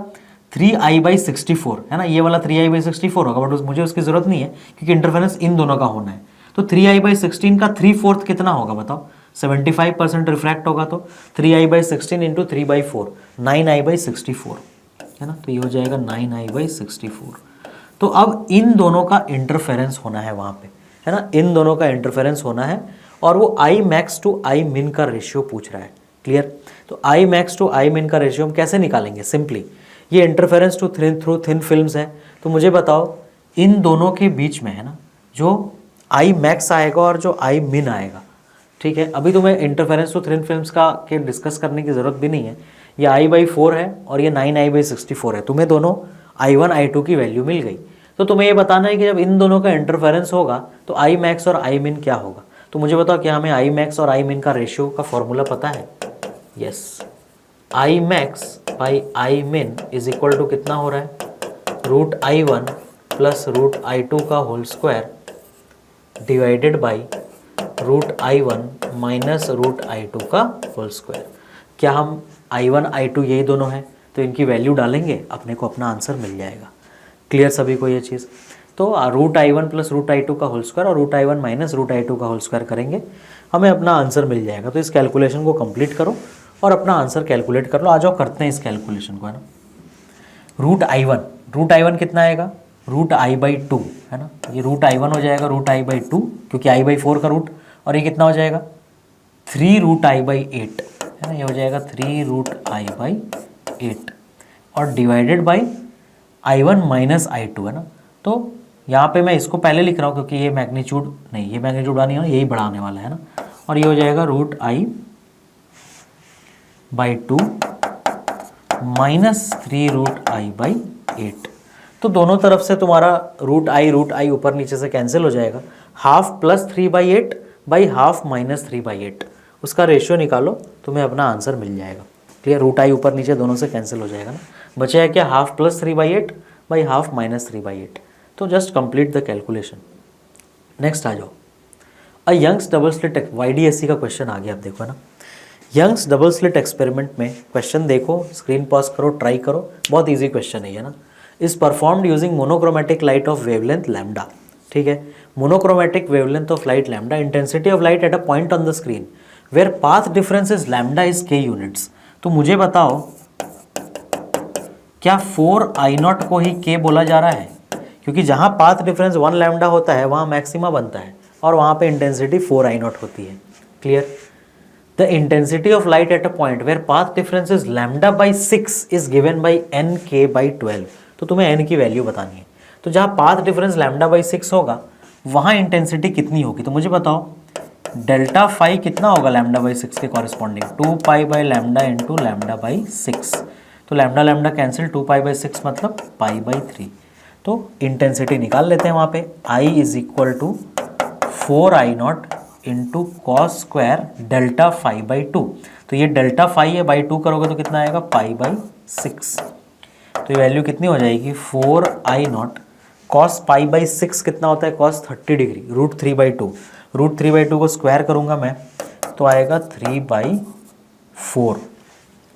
[SPEAKER 1] 3i/64, है ना, ये वाला 3i/64 होगा, बट मुझे उसकी जरूरत नहीं है क्योंकि इंटरफेरेंस इन दोनों का होना है। तो 3i/16 का 3/4 कितना होगा बताओ? 75% रिफ्रैक्ट होगा, तो 3i/16 इंटू 3/4 9i/64, है ना, तो ये हो जाएगा 9i/64। तो अब इन दोनों का इंटरफेरेंस होना है वहाँ पे, है ना, इन दोनों का इंटरफेरेंस होना है, और वो आई मैक्स टू आई मिन का रेशियो पूछ रहा है। क्लियर? तो आई मैक्स टू आई मिन का रेशियो हम कैसे निकालेंगे? सिंपली ये इंटरफेरेंस थ्रू थिन फिल्म्स है, तो मुझे बताओ इन दोनों के बीच में, है ना, जो आई मैक्स आएगा और जो आई मिन आएगा, ठीक है। अभी तुम्हें इंटरफेरेंस टू थिन फिल्म्स का के डिस्कस करने की ज़रूरत भी नहीं है, ये i/4 है और ये 9i/64 है, तुम्हें दोनों i1 i2 की वैल्यू मिल गई। तो तुम्हें ये बताना है कि जब इन दोनों का इंटरफेरेंस होगा तो आई मैक्स और आई मिन क्या होगा। तो मुझे बताओ क्या हमें आई मैक्स और आई मिन का रेशियो का फॉर्मूला पता है? Yes, I max by I मिन इज इक्वल टू कितना हो रहा है? √i1 प्लस √i2 का whole square divided by √i1 minus √i2 का होल स्क्वायर। क्या हम i1 i2 यही दोनों हैं, तो इनकी वैल्यू डालेंगे, अपने को अपना आंसर मिल जाएगा। क्लियर सभी को ये चीज़? तो √i1 प्लस √i2 का होल स्क्वायर और √i1 माइनस √i2 का होल स्क्वायर करेंगे, हमें अपना आंसर मिल जाएगा। तो इस कैलकुलेशन को कंप्लीट करो और अपना आंसर कैलकुलेट कर लो। आ जाओ करते हैं इस कैलकुलेशन को, है ना। √i1 कितना आएगा? √i/2, है ना, ये √i1 हो जाएगा √i/2 क्योंकि i/4 का रूट, और ये कितना हो जाएगा? 3√i/8, है ना, ये हो जाएगा 3√i/8 और divided by i1 minus i2, है ना। तो यहाँ पे मैं इसको पहले लिख रहा हूँ क्योंकि ये मैग्नीट्यूड नहीं, ये मैग्नीट्यूड नहीं है, यही बढ़ाने वाला है ना, और ये हो जाएगा √i/2 माइनस 3√i/8। तो दोनों तरफ से तुम्हारा √i ऊपर नीचे से कैंसिल हो जाएगा, half plus 3/8 by half minus 3/8, उसका रेशियो निकालो, तुम्हें अपना आंसर मिल जाएगा। क्लियर, √i ऊपर नीचे दोनों से कैंसिल हो जाएगा ना, बचा है क्या, half plus 3/8 by half minus 3/8। तो just complete the calculation. Next आ जाओ, a Young's double slit YDSC का क्वेश्चन आ गया, आप देखो ना, यंग्स डबल स्लिट एक्सपेरिमेंट में क्वेश्चन देखो, स्क्रीन पॉज करो, ट्राई करो, बहुत इजी क्वेश्चन है ये ना। Is performed using monochromatic light of wavelength lambda, ठीक है, monochromatic wavelength of light lambda, intensity of light at a point on the screen where path difference is lambda is k units. तो मुझे बताओ क्या 4I0 को ही k बोला जा रहा है, क्योंकि जहां पाथ डिफरेंस 1 लैम्डा होता है वहां मैक्सिमा बनता है और वहां पे इंटेंसिटी 4I0 होती है। Clear, the intensity of light at a point where path difference is λ/6 is given by nk/12। तो तुम्हें n की वैल्यू बतानी है, तो जहां पाथ डिफरेंस λ/6 होगा वहां इंटेंसिटी कितनी होगी, तो मुझे बताओ डेल्टा फाई कितना होगा λ/6 के कॉरिस्पॉन्डिंग, 2π/λ इंटू λ/6। तो लैम्डा लैम्डा कैंसिल, 2π/6 मतलब π/3। तो इंटेंसिटी निकाल लेते हैं वहाँ पे, I = 4I0 into cos square delta phi. तो ये डेल्टा फाई है, /2 करोगे तो कितना आएगा, π/6। तो ये वैल्यू कितनी हो जाएगी, 4I0 कॉस π/6 कितना होता है, कॉस 30 डिग्री, √3/2। √3/2 को स्क्वायर करूँगा मैं तो आएगा 3/4,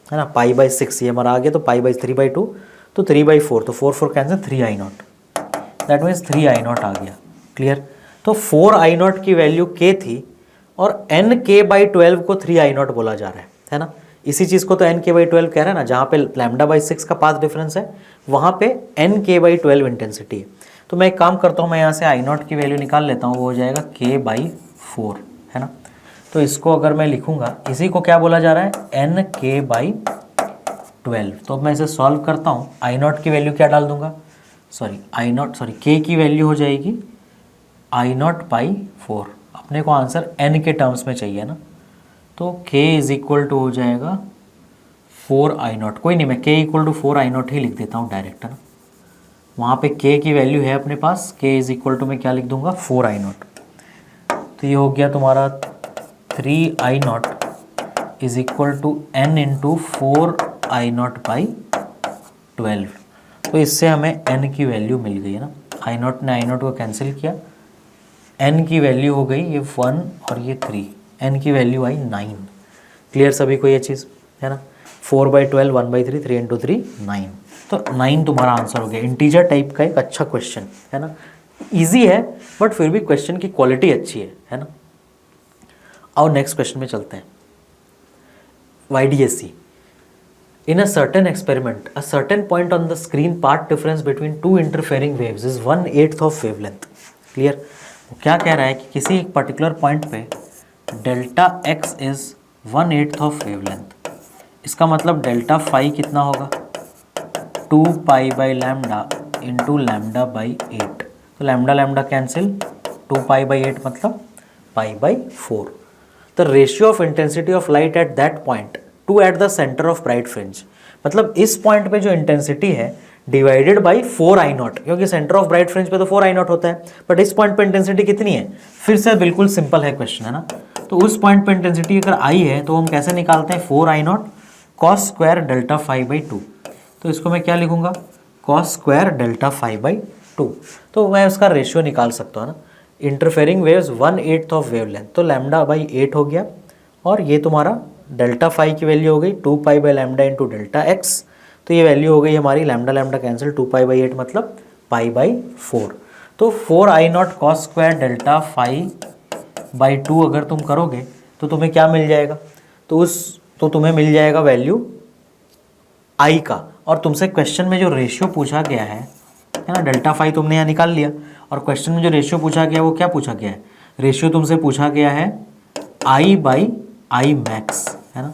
[SPEAKER 1] है ना, π/6 ये हमारा आ गया, तो π/3/2 तो 3/4, तो 4 cancel, 3I0, that means 3I0 आ गया। क्लियर, तो 4I0 की वैल्यू k थी और nk/12 को 3I0 बोला जा रहा है ना, इसी चीज़ को तो nk/12 कह रहा है ना, जहाँ पे λ/6 का पाथ डिफरेंस है वहाँ पे nk/12 इंटेंसिटी है। तो मैं एक काम करता हूँ, मैं यहाँ से I0 की वैल्यू निकाल लेता हूँ, वो हो जाएगा k/4, है ना। तो इसको अगर मैं लिखूँगा, इसी को क्या बोला जा रहा है, nk/12। तो अब मैं इसे सॉल्व करता हूँ, I0 की वैल्यू क्या डाल दूँगा, k की वैल्यू हो जाएगी I0/4। अपने को आंसर n के टर्म्स में चाहिए ना, तो k = हो जाएगा 4I0। कोई नहीं, मैं k = 4I0 ही लिख देता हूँ डायरेक्ट, है ना, वहाँ पे k की वैल्यू है अपने पास, k = मैं क्या लिख दूँगा, 4I0। तो ये हो गया तुम्हारा 3I0 = n इंटू 4I0/12। तो इससे हमें n की वैल्यू मिल गई है ना, I0 ने I0 को कैंसिल किया, n की वैल्यू हो गई ये 1 और ये 3, n की वैल्यू आई 9। क्लियर सभी को ये चीज़, है ना, 4/12, 1/3, 3 × 3 9, तो 9 तुम्हारा आंसर हो गया। इंटीजर टाइप का एक अच्छा क्वेश्चन है ना, इजी है बट फिर भी क्वेश्चन की क्वालिटी अच्छी है ना। और नेक्स्ट क्वेश्चन में चलते हैं, YDSC। In a certain experiment, a certain point on the screen path difference between two interfering waves is 1/8 of wavelength। Clear, वो क्या कह रहा है कि किसी एक पर्टिकुलर पॉइंट पे delta x is 1/8 of wavelength. इसका मतलब डेल्टा फाई कितना होगा, 2π/λ इंटू λ/8। तो लैम्डा लैम्डा कैंसिल, 2π/8 मतलब π/4। The ratio of intensity of light at that point to at the centre of bright fringe, मतलब इस पॉइंट पे जो इंटेंसिटी है डिवाइडेड बाई 4I0, क्योंकि सेंटर ऑफ ब्राइट फ्रिंज पे तो 4I0 होता है, बट इस पॉइंट पे इंटेंसिटी कितनी है, फिर से बिल्कुल सिंपल है क्वेश्चन, है ना। तो उस पॉइंट पे इंटेंसिटी अगर I है तो हम कैसे निकालते हैं, 4I0 cos square delta phi. तो इसको मैं क्या लिखूंगा, कॉस स्क्वायर डेल्टा फाई/2। तो मैं उसका रेशियो निकाल सकता हूँ ना, इंटरफेयरिंग वेव्स 1/8 ऑफ वेवलेंथ, तो λ/8 हो गया, और ये तुम्हारा डेल्टा फाई की वैल्यू हो गई 2π/λ इंटू डेल्टा एक्स। तो ये वैल्यू हो गई हमारी लैम्डा लैम्डा कैंसिल, 2π/8 मतलब π/4। तो 4I0 कॉस स्क्वायर डेल्टा फाई/2 अगर तुम करोगे तो तुम्हें क्या मिल जाएगा, तो तुम्हें मिल जाएगा वैल्यू I का। और तुमसे क्वेश्चन में जो रेशियो पूछा गया है ना, डेल्टा फाई तुमने यहाँ निकाल लिया, और क्वेश्चन में जो रेशियो पूछा गया वो क्या पूछा गया है, रेशियो तुमसे पूछा गया है I/I मैक्स, है ना।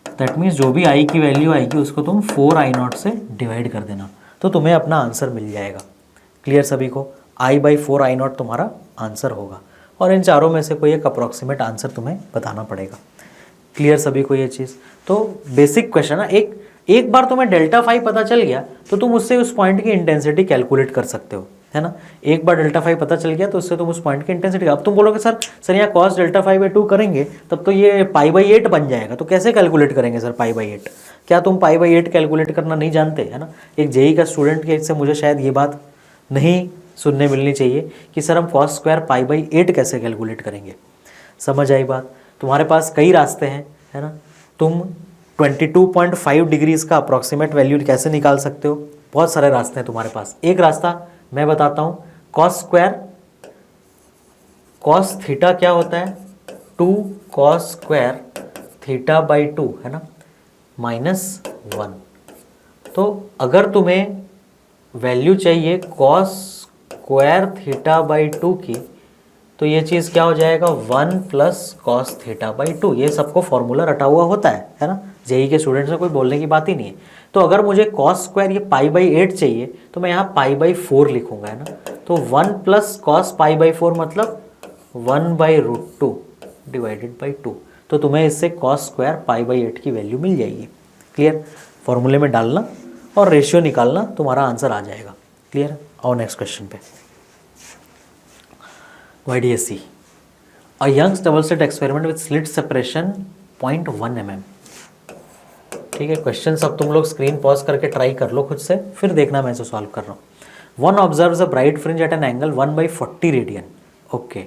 [SPEAKER 1] दैट मीन्स जो भी I की वैल्यू आएगी उसको तुम 4I0 से डिवाइड कर देना, तो तुम्हें अपना आंसर मिल जाएगा। क्लियर सभी को। I/4 I0 तुम्हारा आंसर होगा। और इन चारों में से कोई एक अप्रॉक्सीमेट आंसर तुम्हें बताना पड़ेगा। क्लियर सभी को ये चीज़? तो बेसिक क्वेश्चन है, एक बार तुम्हें डेल्टा फाई पता चल गया तो तुम उससे उस पॉइंट की इंटेंसिटी कैलकुलेट कर सकते हो, है ना। एक बार डेल्टा फाई पता चल गया तो उससे तुम उस पॉइंट की इंटेंसिटी, अब तुम बोलोगे सर यहाँ कॉस डेल्टा फाई बाई 2 करेंगे तब तो ये π/8 बन जाएगा, तो कैसे कैलकुलेट करेंगे सर π/8? क्या तुम π/8 कैलकुलेट करना नहीं जानते, है ना। एक जेई का स्टूडेंट के से मुझे शायद ये बात नहीं सुनने मिलनी चाहिए कि सर हम कॉस स्क्वायर π/8 कैसे कैलकुलेट करेंगे। समझ आई बात? तुम्हारे पास कई रास्ते हैं, है ना। तुम 22.5 डिग्रीज का अप्रॉक्सीमेट वैल्यू कैसे निकाल सकते हो, बहुत सारे रास्ते हैं तुम्हारे पास। एक रास्ता मैं बताता हूँ, कॉस स्क्वायर कॉस थीटा क्या होता है, 2 कॉस स्क्वायर थीटा बाई 2, है ना, -1। तो अगर तुम्हें वैल्यू चाहिए कॉस स्क्वायर थीटा बाई 2 की, तो ये चीज़ क्या हो जाएगा, 1 प्लस कॉस थीटा बाई 2। ये सबको फॉर्मूला रटा हुआ होता है ना। जेई के स्टूडेंट्स में कोई बोलने की बात ही नहीं है। तो अगर मुझे कॉस स्क्वायर ये π/8 चाहिए तो मैं यहाँ π/4 लिखूंगा, है ना। तो 1 प्लस कॉस π/4 मतलब 1/√2 डिवाइडेड बाई 2। तो तुम्हें इससे कॉस स्क्वायर π/8 की वैल्यू मिल जाएगी। क्लियर? फॉर्मूले में डालना और रेशियो निकालना, तुम्हारा आंसर आ जाएगा। क्लियर? और नेक्स्ट क्वेश्चन पे, YDSC, a Young's double slit experiment with slit separation 0.1 mm। ठीक है, क्वेश्चन सब तुम लोग स्क्रीन पॉज करके ट्राई कर लो खुद से, फिर देखना मैं जो सॉल्व कर रहा हूँ। One observes a bright fringe at an angle 1/40 radian. Okay,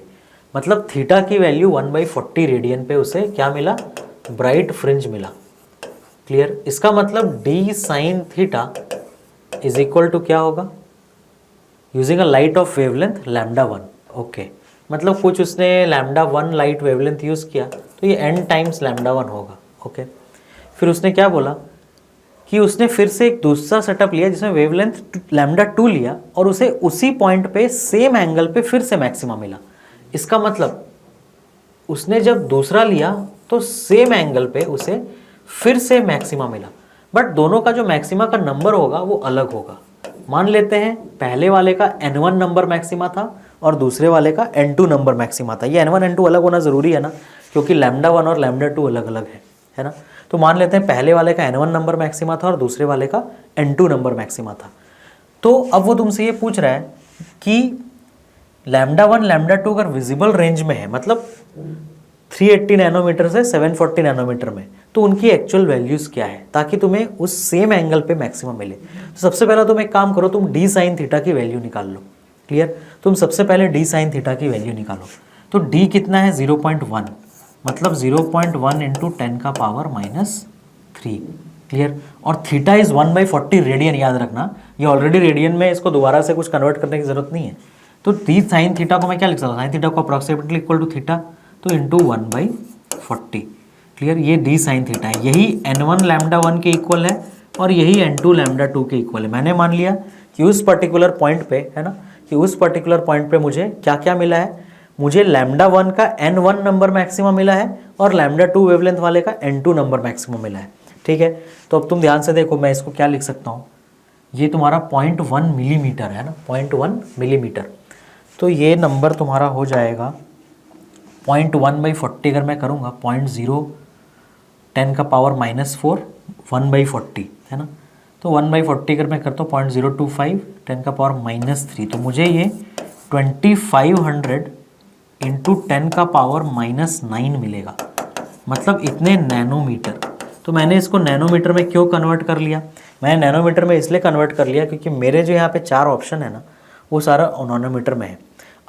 [SPEAKER 1] मतलब थीटा की वैल्यू 1/40 रेडियन पे उसे क्या मिला, ब्राइट फ्रिंज मिला। क्लियर? इसका मतलब d sine theta is equal to क्या होगा, using a light of wavelength λ1। Okay, मतलब कुछ उसने λ1 लाइट वेवलेंथ यूज़ किया तो ये n टाइम्स λ1 होगा। ओके, फिर उसने क्या बोला कि उसने फिर से एक दूसरा सेटअप लिया जिसमें वेवलेंथ λ2 लिया और उसे उसी पॉइंट पे सेम एंगल पे फिर से मैक्सिमा मिला। इसका मतलब उसने जब दूसरा लिया तो सेम एंगल पे उसे फिर से मैक्सिमा मिला, बट दोनों का जो मैक्सिमा का नंबर होगा वो अलग होगा। मान लेते हैं पहले वाले का n1 नंबर मैक्सिमा था और दूसरे वाले का n2 नंबर मैक्सिमा था। ये n1 n2 अलग होना ज़रूरी है ना, क्योंकि λ1 और λ2 अलग अलग है ना। तो मान लेते हैं पहले वाले का n1 नंबर मैक्सिमा था और दूसरे वाले का n2 नंबर मैक्सिमा था। तो अब वो तुमसे ये पूछ रहा है कि λ1 λ2 अगर विजिबल रेंज में है, मतलब 380 नैनोमीटर से 740 नैनोमीटर में, तो उनकी एक्चुअल वैल्यूज़ क्या है, ताकि तुम्हें उस सेम एंगल पे मैक्सिमम मिले। तो सबसे पहला तुम एक काम करो, तुम d साइन थीटा की वैल्यू निकाल लो। क्लियर? तुम सबसे पहले d साइन थीटा की वैल्यू निकालो। तो d कितना है, 0.1, मतलब 0.1 इंटू 10 का पावर -3। क्लियर? और थीटा इज़ 1/40 रेडियन, याद रखना ये ऑलरेडी रेडियन में, इसको दोबारा से कुछ कन्वर्ट करने की जरूरत नहीं है। तो d साइन थीटा को मैं क्या लिख सकता हूँ, साइन थीटा को अप्रॉक्सीमेटली इक्वल टू थीटा, तो इंटू 1/40। क्लियर? ये d साइन थीटा है, यही n1 λ1 के इक्वल है और यही n2 λ2 के इक्वल है। मैंने मान लिया कि उस पर्टिकुलर पॉइंट पे, है ना, कि उस पर्टिकुलर पॉइंट पे मुझे क्या क्या मिला है, मुझे λ1 का n1 नंबर मैक्सिमम मिला है और λ2 वेवलेंथ वाले का n2 नंबर मैक्सिमम मिला है। ठीक है, तो अब तुम ध्यान से देखो, मैं इसको क्या लिख सकता हूँ, ये तुम्हारा 0.1 मिलीमीटर है ना, 0.1 मिलीमीटर। तो ये नंबर तुम्हारा हो जाएगा 0.1/40। अगर मैं करूँगा 0.0 10 का पावर -4 1/40, है ना। तो 1/40 अगर मैं करता हूँ 0.025 10 का पावर -3, तो मुझे ये 2500 इंटू 10 का पावर -9 मिलेगा, मतलब इतने नैनोमीटर। तो मैंने इसको नैनोमीटर में क्यों कन्वर्ट कर लिया, मैंने नैनोमीटर में इसलिए कन्वर्ट कर लिया क्योंकि मेरे जो यहाँ पे 4 ऑप्शन है ना, वो सारा नैनोमीटर में है।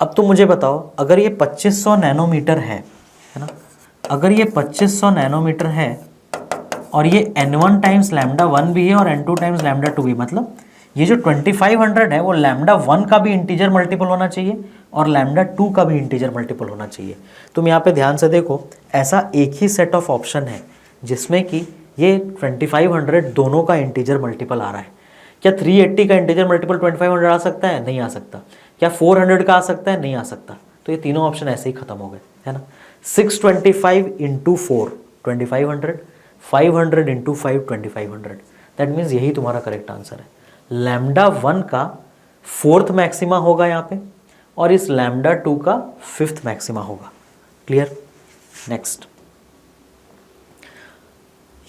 [SPEAKER 1] अब तुम मुझे बताओ, अगर ये 2500 नैनोमीटर है ना, अगर ये 2500 नैनोमीटर है और ये n1 टाइम्स λ1 भी है और n2 टाइम्स λ2 भी, मतलब ये जो 2500 है वो λ1 का भी इंटीजर मल्टीपल होना चाहिए और λ2 का भी इंटीजर मल्टीपल होना चाहिए। तुम यहाँ पे ध्यान से देखो, ऐसा एक ही सेट ऑफ ऑप्शन है जिसमें कि ये 2500 दोनों का इंटीजर मल्टीपल आ रहा है। क्या 380 का इंटीजर मल्टीपल 2500 आ सकता है? नहीं आ सकता। क्या 400 का आ सकता है? नहीं आ सकता। तो ये तीनों ऑप्शन ऐसे ही खत्म हो गए, है ना। 625 इंटू 4 2500, 500 इंटू 5 2500, दैट मीन्स यही तुम्हारा करेक्ट आंसर है। λ1 का 4th मैक्सिमा होगा यहाँ पे, और इस लैम्डा 2 का 5th मैक्सिमा होगा। क्लियर? नेक्स्ट,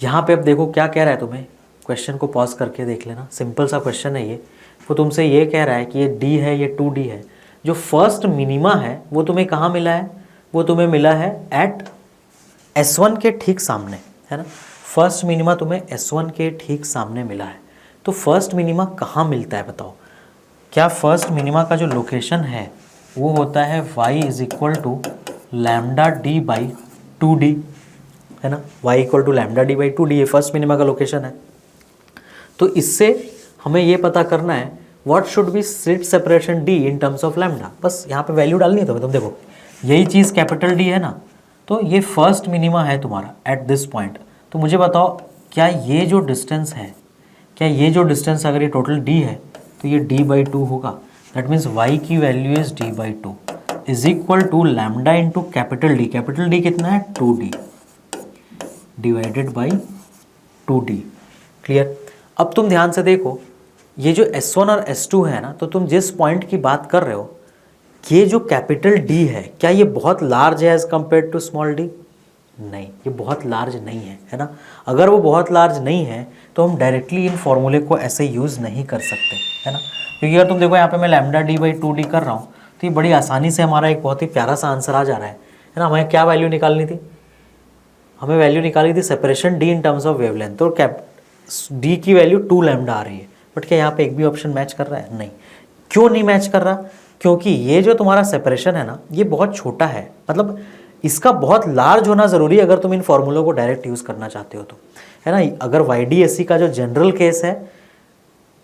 [SPEAKER 1] यहाँ पे अब देखो क्या कह रहा है तुम्हें, क्वेश्चन को पॉज करके देख लेना, सिंपल सा क्वेश्चन है ये। वो तुमसे ये कह रहा है कि ये d है, ये 2d है, जो फर्स्ट मिनिमा है वो तुम्हें कहाँ मिला है, वो तुम्हें मिला है एट S1 के ठीक सामने, है ना। फर्स्ट मिनिमा तुम्हें S1 के ठीक सामने मिला है। तो फर्स्ट मिनिमा कहाँ मिलता है बताओ? क्या फर्स्ट मिनिमा का जो लोकेशन है वो होता है y is equal to lambda D by 2d, है ना। y equal to lambda D by 2d, ये फर्स्ट मिनिमा का लोकेशन है। तो इससे हमें ये पता करना है what should be slit separation d in terms of lambda. बस यहाँ पे वैल्यू डालनी है तुम्हें। तुम देखो यही चीज़ कैपिटल D है ना, तो ये फर्स्ट मिनिमा है तुम्हारा एट दिस पॉइंट। तो मुझे बताओ क्या ये जो डिस्टेंस है, क्या ये जो डिस्टेंस अगर ये टोटल d है तो ये d बाई 2 होगा। दैट मीन्स y की value is d by 2 is equal to lambda into capital D। Capital D कितना है? 2d divided by 2d। Clear? अब तुम ध्यान से देखो, ये जो S1 और S2 है ना, तो तुम जिस पॉइंट की बात कर रहे हो, ये जो कैपिटल D है, क्या ये बहुत लार्ज है as compare to small d? नहीं, ये बहुत लार्ज नहीं है ना। अगर वो बहुत लार्ज नहीं है तो हम डायरेक्टली इन फॉर्मूले को ऐसे यूज़ नहीं कर सकते, है ना। क्योंकि अगर तुम देखो यहाँ पे मैं लैम्डा d बाई 2d कर रहा हूँ तो ये बड़ी आसानी से हमारा एक बहुत ही प्यारा सा आंसर आ जा रहा है ना। हमें क्या वैल्यू निकालनी थी? हमें वैल्यू निकाली थी separation d in terms of wavelength. तो कैप d की वैल्यू 2 लैम्डा आ रही है, बट क्या यहाँ पे एक भी ऑप्शन मैच कर रहा है? नहीं। क्यों नहीं मैच कर रहा? क्योंकि ये जो तुम्हारा सेपरेशन है ना, ये बहुत छोटा है। मतलब इसका बहुत लार्ज होना ज़रूरी है अगर तुम इन फॉर्मूलों को डायरेक्ट यूज़ करना चाहते हो तो, है ना। अगर YDSC का जो जनरल केस है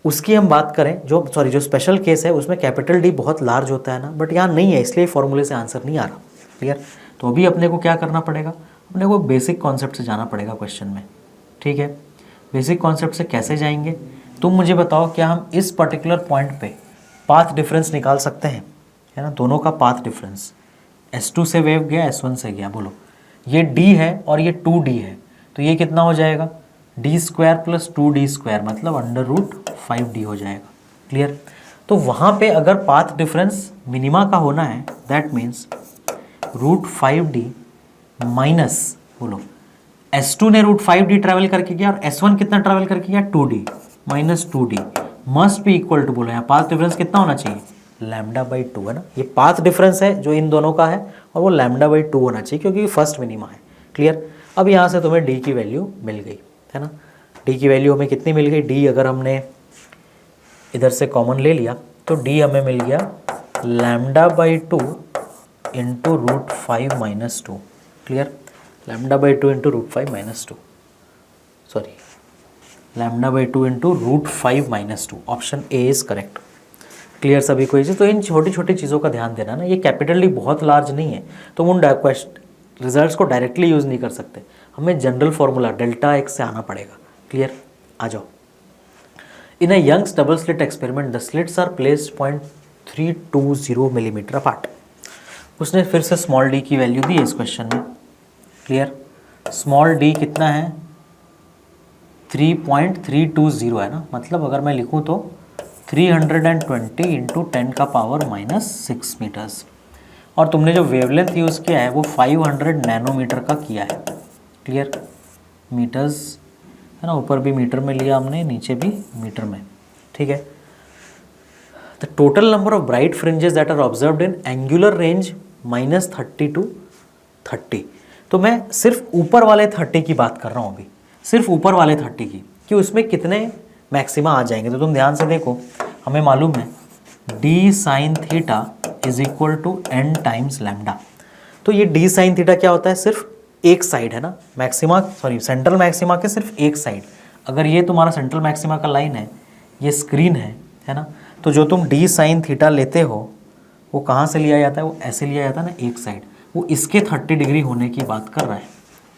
[SPEAKER 1] उसकी हम बात करें, जो स्पेशल केस है उसमें कैपिटल D बहुत लार्ज होता है ना, बट यहाँ नहीं है, इसलिए फॉर्मूले से आंसर नहीं आ रहा। क्लियर? तो अभी अपने को क्या करना पड़ेगा? अपने को बेसिक कॉन्सेप्ट से जाना पड़ेगा क्वेश्चन में। ठीक है, बेसिक कॉन्सेप्ट से कैसे जाएंगे? तुम मुझे बताओ, क्या हम इस पर्टिकुलर पॉइंट पे पाथ डिफरेंस निकाल सकते हैं, है ना। दोनों का पाथ डिफरेंस, S2 से वेव गया, S1 से गया, बोलो ये d है और ये 2d है, तो ये कितना हो जाएगा? d square plus 2d square, मतलब अंडर रूट 5d हो जाएगा। क्लियर? तो वहाँ पे अगर पाथ डिफरेंस मिनिमा का होना है, that means root 5d minus, बोलो S2 ने रूट 5d ट्रैवल करके गया और S1 कितना ट्रैवल करके गया? 2d minus 2d must be equal to, बोलो यहाँ पाथ डिफरेंस कितना होना चाहिए? लैम्डा बाई 2, है ना। ये पाथ डिफरेंस है जो इन दोनों का है और वो लैम्डा बाई 2 होना चाहिए क्योंकि फर्स्ट मिनिमा है। क्लियर? अब यहाँ से तुम्हें d की वैल्यू मिल गई, है ना। d की वैल्यू हमें कितनी मिल गई? d अगर हमने इधर से कॉमन ले लिया तो d हमें मिल गया lambda by 2 into root 5 minus 2। Clear? Lambda by 2 into root 5 minus 2, sorry lambda by 2 into root 5 minus 2। Option A is correct. Clear सभी को? इसी तो इन छोटी छोटी चीज़ों का ध्यान देना ना। ये कैपिटल D बहुत लार्ज नहीं है तो उन रिजल्ट्स को डायरेक्टली यूज़ नहीं कर सकते, हमें जनरल फॉर्मूला डेल्टा x से आना पड़ेगा। क्लियर? आ जाओ। In a Young's double slit experiment the slits are placed 0.320 millimetre apart. उसने फिर से स्मॉल d की वैल्यू दी है इस क्वेश्चन में। क्लियर? स्मॉल d कितना है? 3.320 है ना। मतलब अगर मैं लिखूं तो 320 इंटू 10 का पावर माइनस 6 मीटर्स। और तुमने जो वेवलेंथ यूज़ किया है वो 500 नैनोमीटर का किया है। क्लियर? मीटर्स, है ना, ऊपर भी मीटर में लिया हमने, नीचे भी मीटर में। ठीक है। The total number of bright fringes that are observed in angular range -30 to 30। तो मैं सिर्फ ऊपर वाले 30 की बात कर रहा हूँ अभी, सिर्फ ऊपर वाले 30 की, कि उसमें कितने मैक्सिमा आ जाएंगे। तो तुम ध्यान से देखो, हमें मालूम है d sine theta is equal to n times lambda. तो ये d साइन थीटा क्या होता है? सिर्फ एक साइड है ना, मैक्सिमा, सॉरी सेंट्रल मैक्सिमा के सिर्फ एक साइड। अगर ये तुम्हारा सेंट्रल मैक्सिमा का लाइन है, ये स्क्रीन है ना, तो जो तुम d साइन थीटा लेते हो वो कहाँ से लिया जाता है? वो ऐसे लिया जाता है ना, एक साइड। वो इसके 30 डिग्री होने की बात कर रहा है।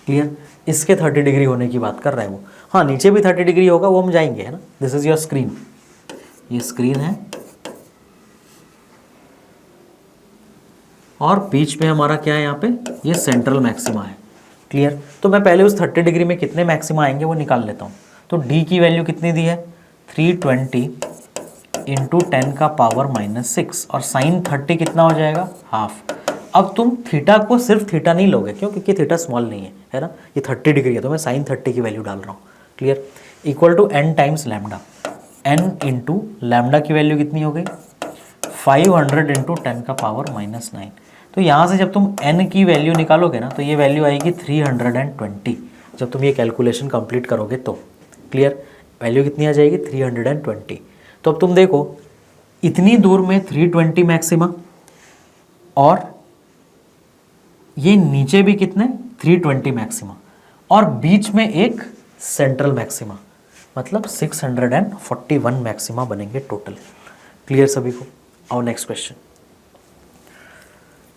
[SPEAKER 1] क्लियर? इसके 30 डिग्री होने की बात कर रहा है वो। हाँ, नीचे भी 30 डिग्री होगा, वो हम जाएंगे, है ना। दिस इज योर स्क्रीन, ये स्क्रीन है और बीच में हमारा क्या है यहाँ पे? ये सेंट्रल मैक्सिमा है। क्लियर? तो मैं पहले उस 30 डिग्री में कितने मैक्सिमा आएंगे वो निकाल लेता हूँ। तो d की वैल्यू कितनी दी है? 320 इंटू 10 का पावर -6 और साइन 30 कितना हो जाएगा, हाफ। अब तुम थीटा को सिर्फ थीटा नहीं लोगे, क्यों, क्योंकि थीटा स्मॉल नहीं है ना, ये 30 डिग्री है, तो मैं साइन 30 की वैल्यू डाल रहा हूँ। Clear. Equal to n times lambda, n into lambda की वैल्यू कितनी हो गई, 500 इंटू 10 का पावर -9। तो यहाँ से जब तुम n की वैल्यू निकालोगे ना, तो ये वैल्यू आएगी 320, जब तुम ये कैलकुलेशन कंप्लीट करोगे तो। क्लियर। वैल्यू कितनी आ जाएगी, 320। तो अब तुम देखो, इतनी दूर में 320 मैक्सिमा, और ये नीचे भी कितने, 320 मैक्सिमा, और बीच में एक सेंट्रल मैक्सिमा, मतलब 641 मैक्सिमा बनेंगे टोटल। क्लियर सभी को। और next question,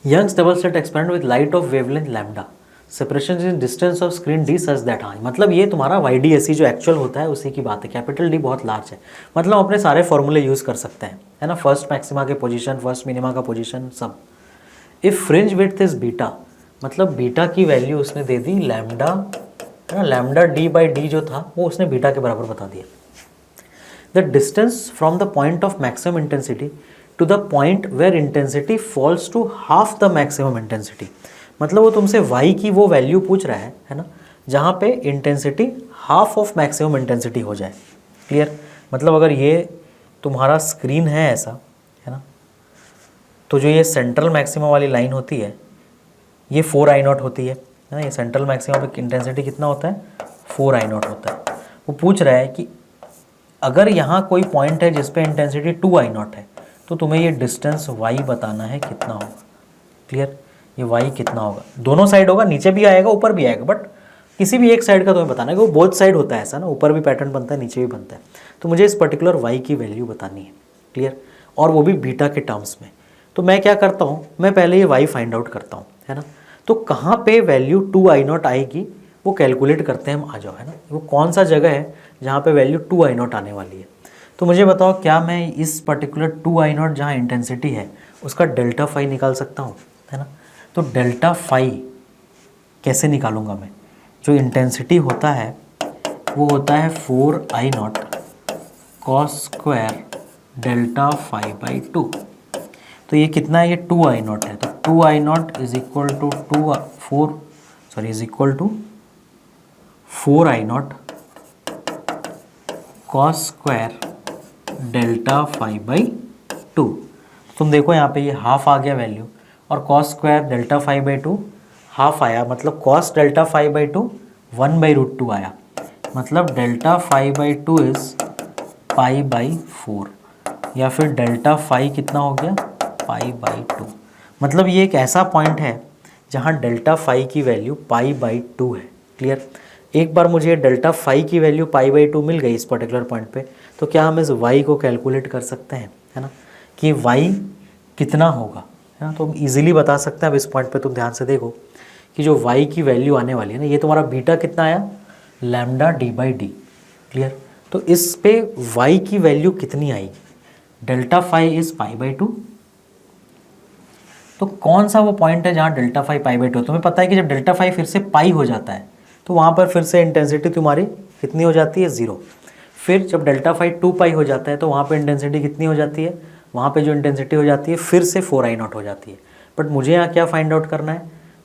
[SPEAKER 1] Young's double slit experiment with light of wavelength lambda, separation in distance of screen D such that, हाँ मतलब ये तुम्हारा YDSE जो एक्चुअल होता है उसी की बात है। कैपिटल डी बहुत लार्ज है, मतलब अपने सारे फॉर्मूले यूज कर सकते हैं, है ना, फर्स्ट मैक्सिमा के पोजीशन, फर्स्ट मिनिमा का पोजीशन, सब। If fringe width is beta, मतलब बीटा की वैल्यू उसने दे दी लैम्डा, है ना, लैम्डा d/d जो था वो उसने बीटा के बराबर बता दिया। The distance from the point of maximum intensity to the point where intensity falls to half the maximum intensity, मतलब वो तुमसे y की वो वैल्यू पूछ रहा है ना, जहाँ पे intensity half of maximum intensity हो जाए। क्लियर। मतलब अगर ये तुम्हारा स्क्रीन है ऐसा, है ना, तो जो ये सेंट्रल मैक्सिमम वाली लाइन होती है ये 4I0 होती है ना, ये सेंट्रल मैक्सिमम पे इंटेंसिटी कितना होता है, 4I0 होता है। वो पूछ रहा है कि अगर यहाँ कोई पॉइंट है जिस पे इंटेंसिटी 2I0 है, तो तुम्हें ये डिस्टेंस y बताना है कितना होगा। क्लियर। ये y कितना होगा, दोनों साइड होगा, नीचे भी आएगा ऊपर भी आएगा, बट किसी भी एक साइड का तुम्हें बताना है, वो बोथ साइड होता है ऐसा ना, ऊपर भी पैटर्न बनता है नीचे भी बनता है। तो मुझे इस पर्टिकुलर y की वैल्यू बतानी है। क्लियर। और वो भी बीटा के टर्म्स में। तो मैं क्या करता हूँ, मैं पहले ये y फाइंड आउट करता हूँ, है ना। तो कहाँ पे वैल्यू 2I0 आएगी वो कैलकुलेट करते हैं हम, आ जाओ, है ना, वो कौन सा जगह है जहाँ पे वैल्यू 2I0 आने वाली है। तो मुझे बताओ, क्या मैं इस पर्टिकुलर 2I0 जहाँ इंटेंसिटी है उसका डेल्टा फाई निकाल सकता हूँ, है ना। तो डेल्टा फाई कैसे निकालूंगा मैं, जो इंटेंसिटी होता है वो होता है 4I0 cos square delta phi by 2। तो ये कितना है, ये 2I0 है, तो 2I0 is equal to 4I0 cos square delta phi by 2। तुम देखो यहाँ पे ये हाफ आ गया वैल्यू, और cos square delta phi by 2 half आया, मतलब कॉस डेल्टा फाई बाई 2 1/√2 आया, मतलब डेल्टा फाई बाई 2 इज π/4, या फिर डेल्टा फाई कितना हो गया, π/2। मतलब ये एक ऐसा पॉइंट है जहाँ डेल्टा फाई की वैल्यू π/2 है। क्लियर। एक बार मुझे डेल्टा फाई की वैल्यू π/2 मिल गई इस पर्टिकुलर पॉइंट पे, तो क्या हम इस y को कैलकुलेट कर सकते हैं, है ना, कि y कितना होगा, है ना। तो हम इजीली बता सकते हैं। अब इस पॉइंट पे तुम ध्यान से देखो कि जो y की वैल्यू आने वाली है ना, ये तुम्हारा बीटा कितना आया, लैम्डा d/d। क्लियर। तो इस पे y की वैल्यू कितनी आएगी, डेल्टा फाई इज π/2। तो कौन सा वो पॉइंट है जहाँ डेल्टा फाई π/2, तुम्हें पता है कि जब डेल्टा फाई फिर से पाई हो जाता है तो वहाँ पर फिर से इंटेंसिटी तुम्हारी कितनी हो जाती है, 0। फिर जब डेल्टा फाई 2π हो जाता है तो वहाँ पे इंटेंसिटी कितनी हो जाती है, वहाँ पे जो इंटेंसिटी हो जाती है फिर से 4I0 हो जाती है। बट मुझे यहाँ क्या फाइंड आउट करना है,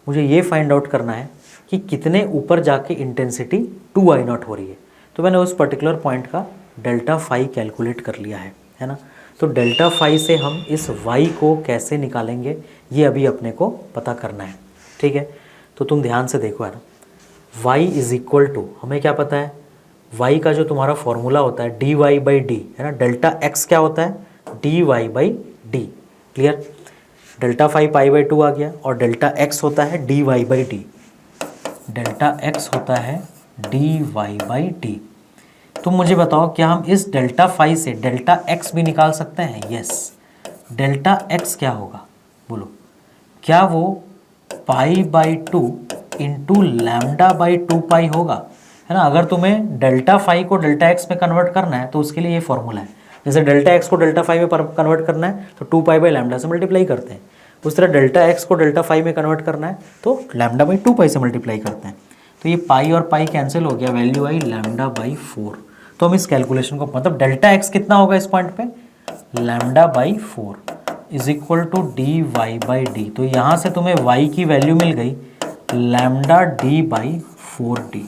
[SPEAKER 1] मुझे ये फाइंड आउट करना है कि कितने ऊपर जाके इंटेंसिटी 2I0 हो रही है। तो मैंने उस पर्टिकुलर पॉइंट का डेल्टा फाई कैलकुलेट कर लिया है ना। तो डेल्टा फाई से हम इस y को कैसे निकालेंगे ये अभी अपने को पता करना है। ठीक है। तो तुम ध्यान से देखो, है ना, y इज इक्वल टू, हमें क्या पता है, y का जो तुम्हारा फॉर्मूला होता है dy/d, है ना। डेल्टा x क्या होता है, dy/d। क्लियर। डेल्टा फाई π/2 आ गया, और डेल्टा x होता है dy/d, डेल्टा x होता है dy/d। तुम मुझे बताओ, क्या हम इस डेल्टा फाई से डेल्टा x भी निकाल सकते हैं। यस। डेल्टा x क्या होगा, बोलो, क्या वो π/2 इंटू λ/2π होगा, है ना। अगर तुम्हें डेल्टा फाई को डेल्टा x में कन्वर्ट करना है तो उसके लिए ये फॉर्मूला है। जैसे डेल्टा x को डेल्टा फाई में कन्वर्ट करना है तो 2π/λ से मल्टीप्लाई करते हैं, उस तरह डेल्टा x को डेल्टा फाई में कन्वर्ट करना है तो λ/2π से मल्टीप्लाई करते हैं। तो ये पाई और पाई कैंसिल हो गया, वैल्यू आई λ/4। तो हम इस कैलकुलेशन को, मतलब डेल्टा x कितना होगा इस पॉइंट पे, lambda by 4 is equal to D Y by D. तो यहाँ से तुम्हें y की वैल्यू मिल गई लैम्डा डी बाई 4d।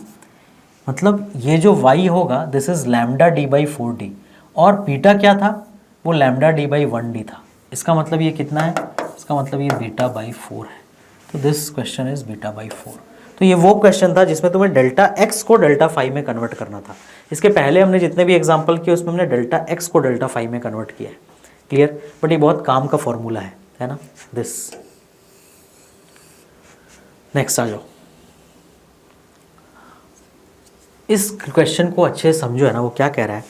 [SPEAKER 1] मतलब ये जो y होगा this is lambda D by 4d, और बीटा क्या था, वो लैम्डा डी बाई 1d था। इसका मतलब ये कितना है, इसका मतलब ये बीटा बाई 4 है। तो this question is beta by 4। तो ये वो क्वेश्चन था जिसमें तुम्हें डेल्टा x को डेल्टा फाई में कन्वर्ट करना था। इसके पहले हमने जितने भी एग्जाम्पल किए उसमें हमने डेल्टा x को डेल्टा फाई में कन्वर्ट किया है। क्लियर? बट ये बहुत काम का फॉर्मूला है ना दिस। नेक्स्ट आ जाओ, इस क्वेश्चन को अच्छे से समझो है ना, वो क्या कह रहा है।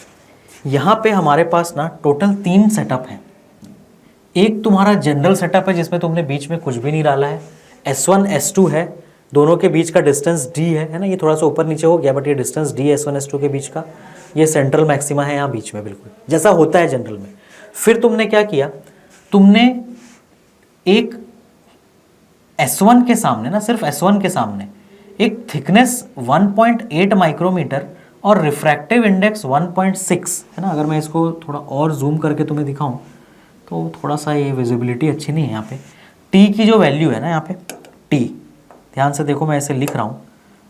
[SPEAKER 1] यहाँ पे हमारे पास ना टोटल 3 सेटअप हैं। एक तुम्हारा जनरल सेटअप है जिसमें तुमने बीच में कुछ भी नहीं डाला है, S1 S2 है, दोनों के बीच का डिस्टेंस d है ना, ये थोड़ा सा ऊपर नीचे हो गया बट ये डिस्टेंस d S1 S2 के बीच का, ये सेंट्रल मैक्सिमा है यहाँ बीच में, बिल्कुल जैसा होता है जनरल में। फिर तुमने क्या किया, तुमने एक S1 के सामने ना, सिर्फ S1 के सामने एक थिकनेस 1.8 माइक्रोमीटर और रिफ्रैक्टिव इंडेक्स 1.6 है ना। अगर मैं इसको थोड़ा और जूम करके तुम्हें दिखाऊं तो थोड़ा सा ये विजिबिलिटी अच्छी नहीं है यहाँ पे। टी की जो वैल्यू है ना यहाँ पे, टी ध्यान से देखो, मैं ऐसे लिख रहा हूँ,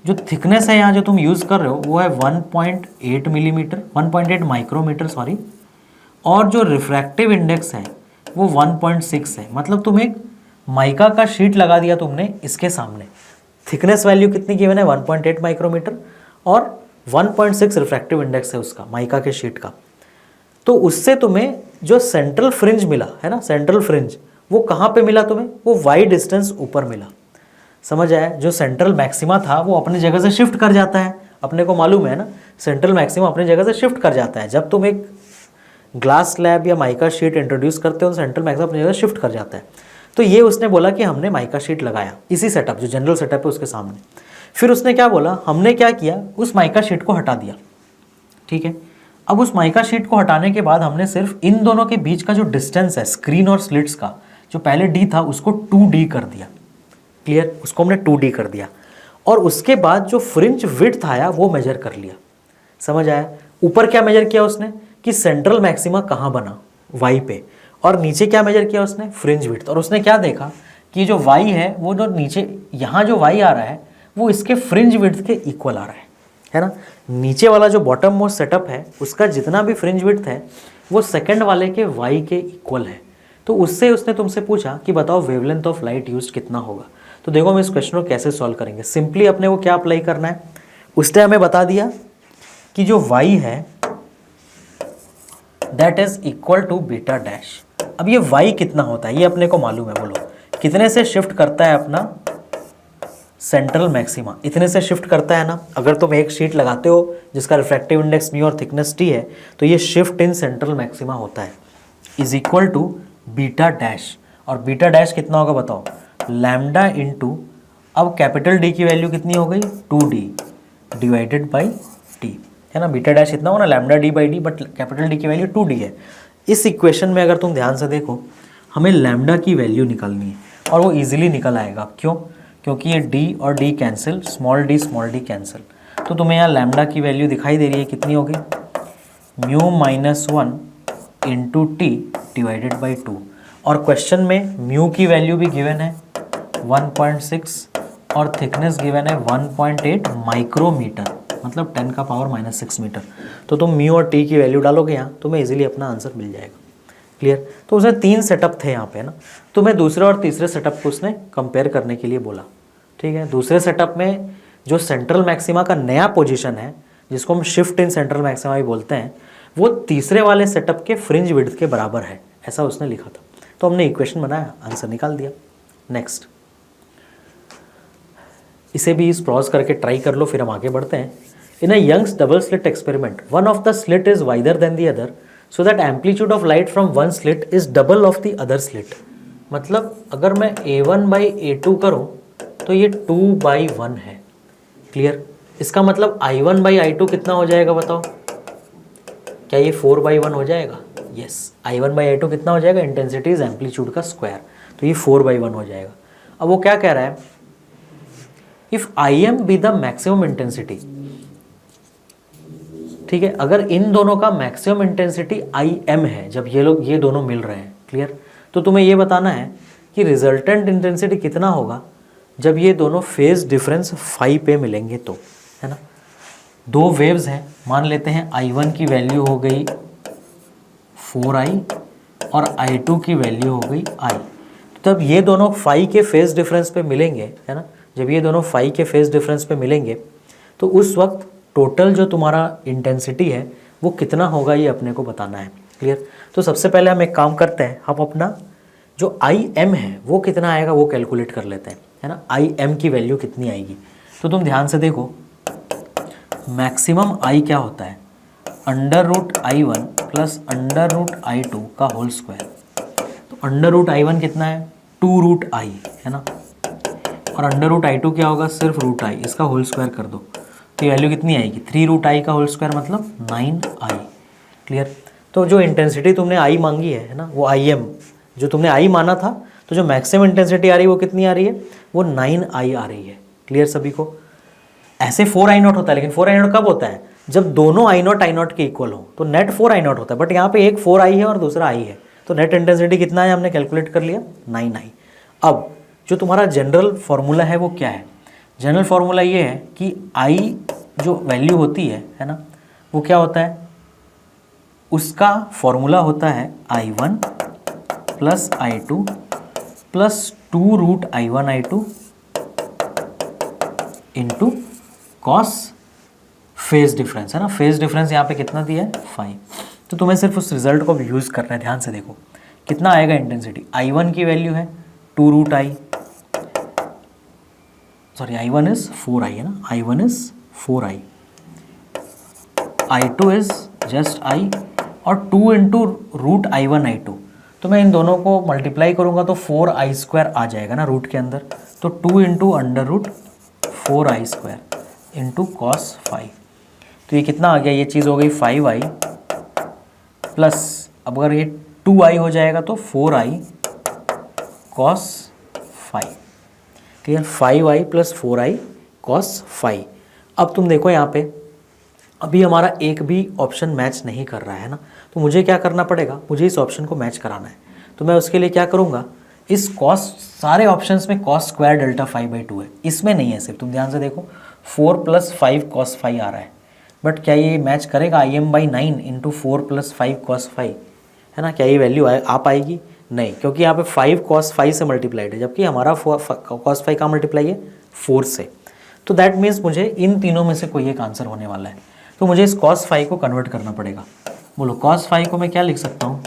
[SPEAKER 1] जो थिकनेस है यहाँ जो तुम यूज़ कर रहे हो वो है 1.8 मिलीमीटर, 1.8 माइक्रोमीटर सॉरी, और जो रिफ्रैक्टिव इंडेक्स है वो 1.6 है। मतलब तुम एक माइका का शीट लगा दिया तुमने इसके सामने, थिकनेस वैल्यू कितनी गिवन है 1.8 माइक्रोमीटर और 1.6 रिफ्रैक्टिव इंडेक्स है उसका, माइका के शीट का। तो उससे तुम्हें जो सेंट्रल फ्रिंज मिला है ना, सेंट्रल फ्रिंज वो कहाँ पे मिला तुम्हें, वो वाई डिस्टेंस ऊपर मिला। समझ आया? जो सेंट्रल मैक्सिमा था वो अपनी जगह से शिफ्ट कर जाता है, अपने को मालूम है ना, सेंट्रल मैक्सिमा अपनी जगह से शिफ्ट कर जाता है। जब तुम एक ग्लास स्लैब या माइका शीट इंट्रोड्यूस करते हो तो सेंट्रल मैक्सिमा अपनी जगह शिफ्ट कर जाता है। तो ये उसने बोला कि हमने माइका शीट लगाया इसी सेटअप, जो जनरल सेटअप है उसके सामने। फिर उसने क्या बोला, हमने क्या किया, उस माइका शीट को हटा दिया। ठीक है, अब उस माइका शीट को हटाने के बाद हमने सिर्फ इन दोनों के बीच का जो डिस्टेंस है स्क्रीन और स्लिट्स का, जो पहले d था उसको 2d कर दिया। क्लियर? उसको हमने 2d कर दिया, और उसके बाद जो फ्रिंज विड्थ आया वो मेजर कर लिया। समझ आया? ऊपर क्या मेजर किया उसने कि सेंट्रल मैक्सिमा कहाँ बना, y पे, और नीचे क्या मेजर किया उसने, फ्रिंज विड्थ। और उसने क्या देखा कि जो y है वो जो नीचे यहाँ जो y आ रहा है वो इसके फ्रिंज विड्थ के इक्वल आ रहा है ना। नीचे वाला जो बॉटम मोस्ट सेटअप है उसका जितना भी फ्रिंज विड्थ है वो सेकंड वाले के y के इक्वल है। तो उससे उसने तुमसे पूछा कि बताओ वेवलेंथ ऑफ लाइट यूज्ड कितना होगा। तो देखो हम इस क्वेश्चन को कैसे सॉल्व करेंगे। सिंपली अपने को क्या अप्लाई करना है, उसने हमें बता दिया कि जो y है that is equal to beta dash. अब ये y कितना होता है ये अपने को मालूम है, बोलो कितने से शिफ्ट करता है अपना सेंट्रल मैक्सिमा, इतने से शिफ्ट करता है ना। अगर तुम एक शीट लगाते हो जिसका रिफ्रैक्टिव इंडेक्स म्यू और थिकनेस t है तो ये शिफ्ट इन सेंट्रल मैक्सिमा होता है, is equal to beta dash. और बीटा डैश कितना होगा बताओ, लैम्डा इंटू, अब कैपिटल D की वैल्यू कितनी हो गई 2d डिवाइडेड बाई t है ना। बीटा डैश इतना हो ना lambda d by D, but capital D की वैल्यू 2d है। इस इक्वेशन में अगर तुम ध्यान से देखो हमें लैम्डा की वैल्यू निकालनी है और वो इजीली निकल आएगा। क्यों? क्योंकि ये d और d cancel, small d cancel. तो तुम्हें यहाँ लैम्डा की वैल्यू दिखाई दे रही है, कितनी होगी mu minus 1 into T divided by 2। और क्वेश्चन में म्यू की वैल्यू भी गिवन है 1.6 और थिकनेस गिवन है 1.8 माइक्रोमीटर, मतलब 10 का पावर माइनस 6 मीटर। तो तुम म्यू और टी की वैल्यू डालोगे यहाँ, तुम्हें इजीली अपना आंसर मिल जाएगा। क्लियर? तो उसने 3 सेटअप थे यहाँ पे ना, तुम्हें दूसरे और तीसरे सेटअप को उसने कंपेयर करने के लिए बोला। ठीक है, दूसरे सेटअप में जो सेंट्रल मैक्सिमा का नया पोजीशन है जिसको हम शिफ्ट इन सेंट्रल मैक्सिमा भी बोलते हैं, वो तीसरे वाले सेटअप के फ्रिंज विड्थ के बराबर है, ऐसा उसने लिखा था। तो हमने इक्वेशन बनाया, आंसर निकाल दिया। नेक्स्ट, इसे भी इस प्रॉज करके ट्राई कर लो, फिर हम आगे बढ़ते हैं। In a Young's double slit experiment one of the slit is wider than the other so that amplitude of light from one slit is double of the other slit. मतलब अगर मैं a1 बाई a2 करूँ तो ये 2/1 है। Clear? इसका मतलब i1 by i2 कितना हो जाएगा बताओ, क्या ये 4/1 हो जाएगा? यस, i1 बाई i2 कितना हो जाएगा, इंटेंसिटी इज एम्पलीट्यूड का स्क्वायर, तो ये 4/1 हो जाएगा। अब वो क्या कह रहा है, if im be the maximum intensity ठीक है। अगर इन दोनों का मैक्सिमम इंटेंसिटी IM है, जब ये दोनों मिल रहे हैं, क्लियर, तो तुम्हें ये बताना है कि रिजल्टेंट इंटेंसिटी कितना होगा जब ये दोनों फेज डिफरेंस फाई पे मिलेंगे, तो है ना। दो वेव्स हैं, मान लेते हैं I1 की वैल्यू हो गई 4I और I2 की वैल्यू हो गई I। तब ये दोनों फाई के फेज डिफरेंस पे मिलेंगे, है ना। जब ये दोनों फाई के फेज डिफरेंस पे मिलेंगे तो उस वक्त टोटल जो तुम्हारा इंटेंसिटी है वो कितना होगा, ये अपने को बताना है, क्लियर। तो सबसे पहले हम एक काम करते हैं, हम अपना जो IM है वो कितना आएगा वो कैलकुलेट कर लेते हैं, है ना। IM की वैल्यू कितनी आएगी, तो तुम ध्यान से देखो, मैक्सिमम I क्या होता है, √I1 प्लस √I2 का होल स्क्वायर। तो √I1 कितना है, 2√I, है ना, और √I2 क्या होगा, सिर्फ √I, इसका होल स्क्वायर कर दो, तो ये वैल्यू कितनी आएगी, 3√I का होल स्क्वायर मतलब 9I, क्लियर। तो जो इंटेंसिटी तुमने I मांगी है ना, वो IM जो तुमने I माना था, तो जो मैक्सिमम इंटेंसिटी आ रही है वो कितनी आ रही है, वो 9I आ रही है, क्लियर सभी को। ऐसे 4I0 होता है, लेकिन 4I0 कब होता है, जब दोनों I0 I0 के इक्वल हो, तो नेट 4I0 होता है। बट यहाँ पे एक 4I है और दूसरा I है, तो नेट इंटेंसिटी कितना है हमने कैलकुलेट कर लिया, 9I। अब जो तुम्हारा जनरल फॉर्मूला है वो क्या है, जनरल फॉर्मूला ये है कि I जो वैल्यू होती है ना, वो क्या होता है, उसका फॉर्मूला होता है I1 plus I2 plus 2√I1 I2 into cos phase difference, है ना। फेज डिफरेंस यहाँ पे कितना दिया है, 5। तो तुम्हें सिर्फ उस रिजल्ट को भी यूज़ करना है, ध्यान से देखो कितना आएगा इंटेंसिटी। I1 की वैल्यू है 2√I, sorry I1 is 4I, है ना, I1 is 4I, I2 is just I, और 2 इंटू √I1 I2, तो मैं इन दोनों को मल्टीप्लाई करूँगा तो 4I² आ जाएगा ना रूट के अंदर, तो 2 इंटू √4I² इंटू कॉस 5, तो ये कितना आ गया, ये चीज़ हो गई 5I प्लस, अब अगर ये 2I हो जाएगा तो 4I cos 5, clear, 5I plus 4I cos 5। अब तुम देखो यहाँ पे अभी हमारा एक भी ऑप्शन मैच नहीं कर रहा है ना, तो मुझे क्या करना पड़ेगा, मुझे इस ऑप्शन को मैच कराना है। तो मैं उसके लिए क्या करूँगा, इस कॉस, सारे ऑप्शंस में cos स्क्वायर डेल्टा 5/2 है, इसमें नहीं है, सिर्फ तुम ध्यान से देखो 4 + 5 cos 5 आ रहा है, बट क्या ये मैच करेगा IM/9 इंटू 4 + 5 cos 5, है ना। क्या ये वैल्यू आ पाएगी, नहीं, क्योंकि यहाँ पे 5 cos 5 से मल्टीप्लाइड है, जबकि हमारा cos 5 का मल्टीप्लाई है 4 से। तो दैट मीन्स मुझे इन तीनों में से कोई एक आंसर होने वाला है, तो मुझे इस cos 5 को कन्वर्ट करना पड़ेगा। बोलो cos 5 को मैं क्या लिख सकता हूँ,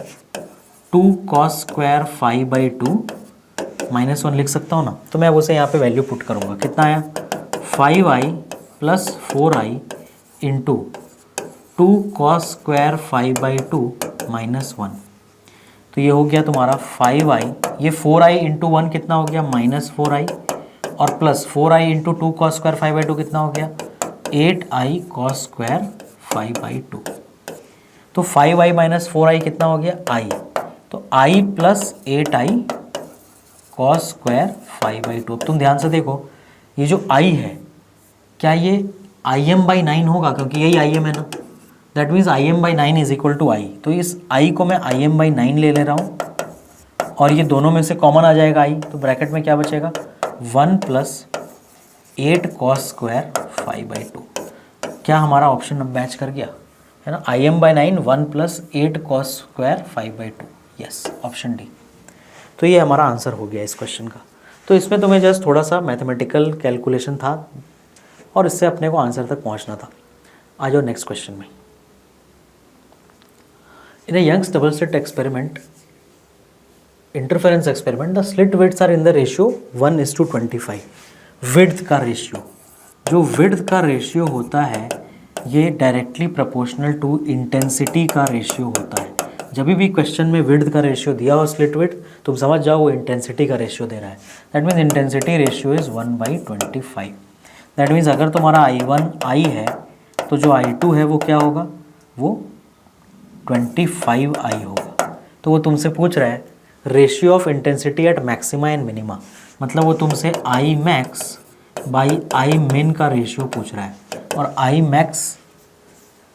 [SPEAKER 1] 2 cos स्क्वायर 5/2 -1 लिख सकता हूँ ना। तो मैं उसे यहाँ पे वैल्यू पुट करूँगा, कितना आया 5I plus 4I into 2 cos square 5/2 -1, तो ये हो गया तुम्हारा 5I, ये 4I इंटू 1 कितना हो गया -4I, और plus 4I into 2 cos square 5/2 कितना हो गया 8I cos स्क्वायर 5/2। तो 5I माइनस 4I कितना हो गया I, तो I plus 8I cos square 5/2। अब तुम ध्यान से देखो, ये जो I है क्या ये IM/9 होगा, क्योंकि यही IM है ना, that means IM/9 is equal to I। तो इस I को मैं IM/9 ले रहा हूँ, और ये दोनों में से कॉमन आ जाएगा I, तो ब्रैकेट में क्या बचेगा 1 + 8 cos स्क्वायर 5/2। क्या हमारा ऑप्शन मैच कर गया, है ना, IM/9 1 + 8 cos square 5/2, yes, option D. तो ये हमारा आंसर हो गया इस क्वेश्चन का। तो इसमें तुम्हें जस्ट थोड़ा सा मैथमेटिकल कैलकुलेशन था और इससे अपने को आंसर तक पहुंचना था। आ जाओ नेक्स्ट क्वेश्चन में। In a Young's double slit experiment, interference experiment, the slit widths are in the ratio 1:25। Width का रेशियो, जो विड्थ का रेशियो होता है ये डायरेक्टली प्रोपोर्शनल टू इंटेंसिटी का रेशियो होता है। जब भी क्वेश्चन में विड्थ का रेशियो दिया हो स्लिट विड्थ, तुम समझ जाओ वो इंटेंसिटी का रेशियो दे रहा है। That means intensity ratio is 1/25। That means अगर तुम्हारा I1 I है तो जो I2 है वो क्या होगा, वो 25I होगा। तो वो तुमसे पूछ रहा है ratio of intensity at maxima and minima, मतलब वो तुमसे I max by I min का रेशियो पूछ रहा है, और I max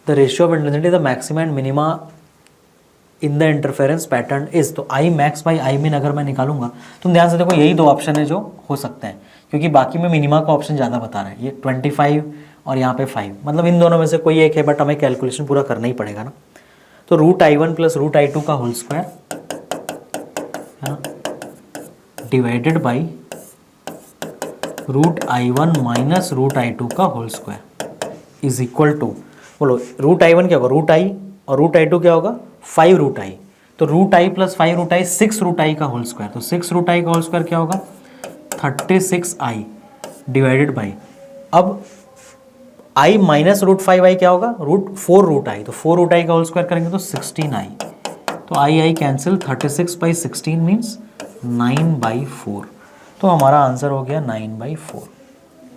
[SPEAKER 1] the ratio of intensity the maxima and minima in the interference pattern is, तो आई मैक्स बाई आई मिन अगर मैं निकालूंगा, तुम ध्यान से देखो यही दो ऑप्शन है जो हो सकते हैं, क्योंकि बाकी में मिनिमा का ऑप्शन ज़्यादा बता रहा है, ये 25 और यहाँ पे 5, मतलब इन दोनों में से कोई एक है, बट हमें कैलकुलेशन पूरा करना ही पड़ेगा ना। तो √I1 प्लस √I2 का होल स्क्वायर है ना, divided by √I1 minus √I2 का whole square is equal to, बोलो √I1 क्या होगा √I और √I2 क्या होगा 5√I, तो √I प्लस 5√I 6√I का होल स्क्वायर, तो 6√I का होल स्क्वायर क्या होगा 36I डिवाइडेड बाई, अब I माइनस √5I क्या होगा √4√I, तो 4√I का होल स्क्वायर करेंगे तो 16I, तो I कैंसिल, 36/16 मीन्स 9/4, तो हमारा आंसर हो गया 9/4।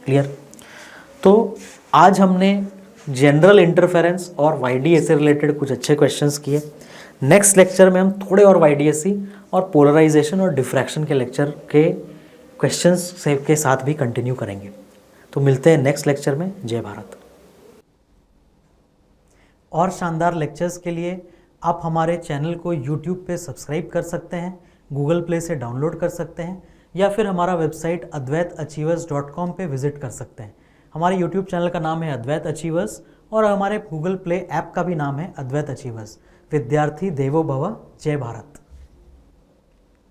[SPEAKER 1] क्लियर। तो आज हमने जनरल इंटरफेरेंस और YDA से रिलेटेड कुछ अच्छे क्वेश्चंस किए। नेक्स्ट लेक्चर में हम थोड़े और YDAC और पोलराइजेशन और डिफ्रैक्शन के लेक्चर के क्वेश्चंस के साथ भी कंटिन्यू करेंगे। तो मिलते हैं नेक्स्ट लेक्चर में। जय भारत। और शानदार लेक्चर्स के लिए आप हमारे चैनल को YouTube पे सब्सक्राइब कर सकते हैं, गूगल प्ले से डाउनलोड कर सकते हैं, या फिर हमारा वेबसाइट advaitachievers.com पे विजिट कर सकते हैं। हमारे YouTube चैनल का नाम है अद्वैत अचीवर्स और हमारे गूगल प्ले ऐप का भी नाम है अद्वैत अचीवर्स। विद्यार्थी देवो भव। जय भारत।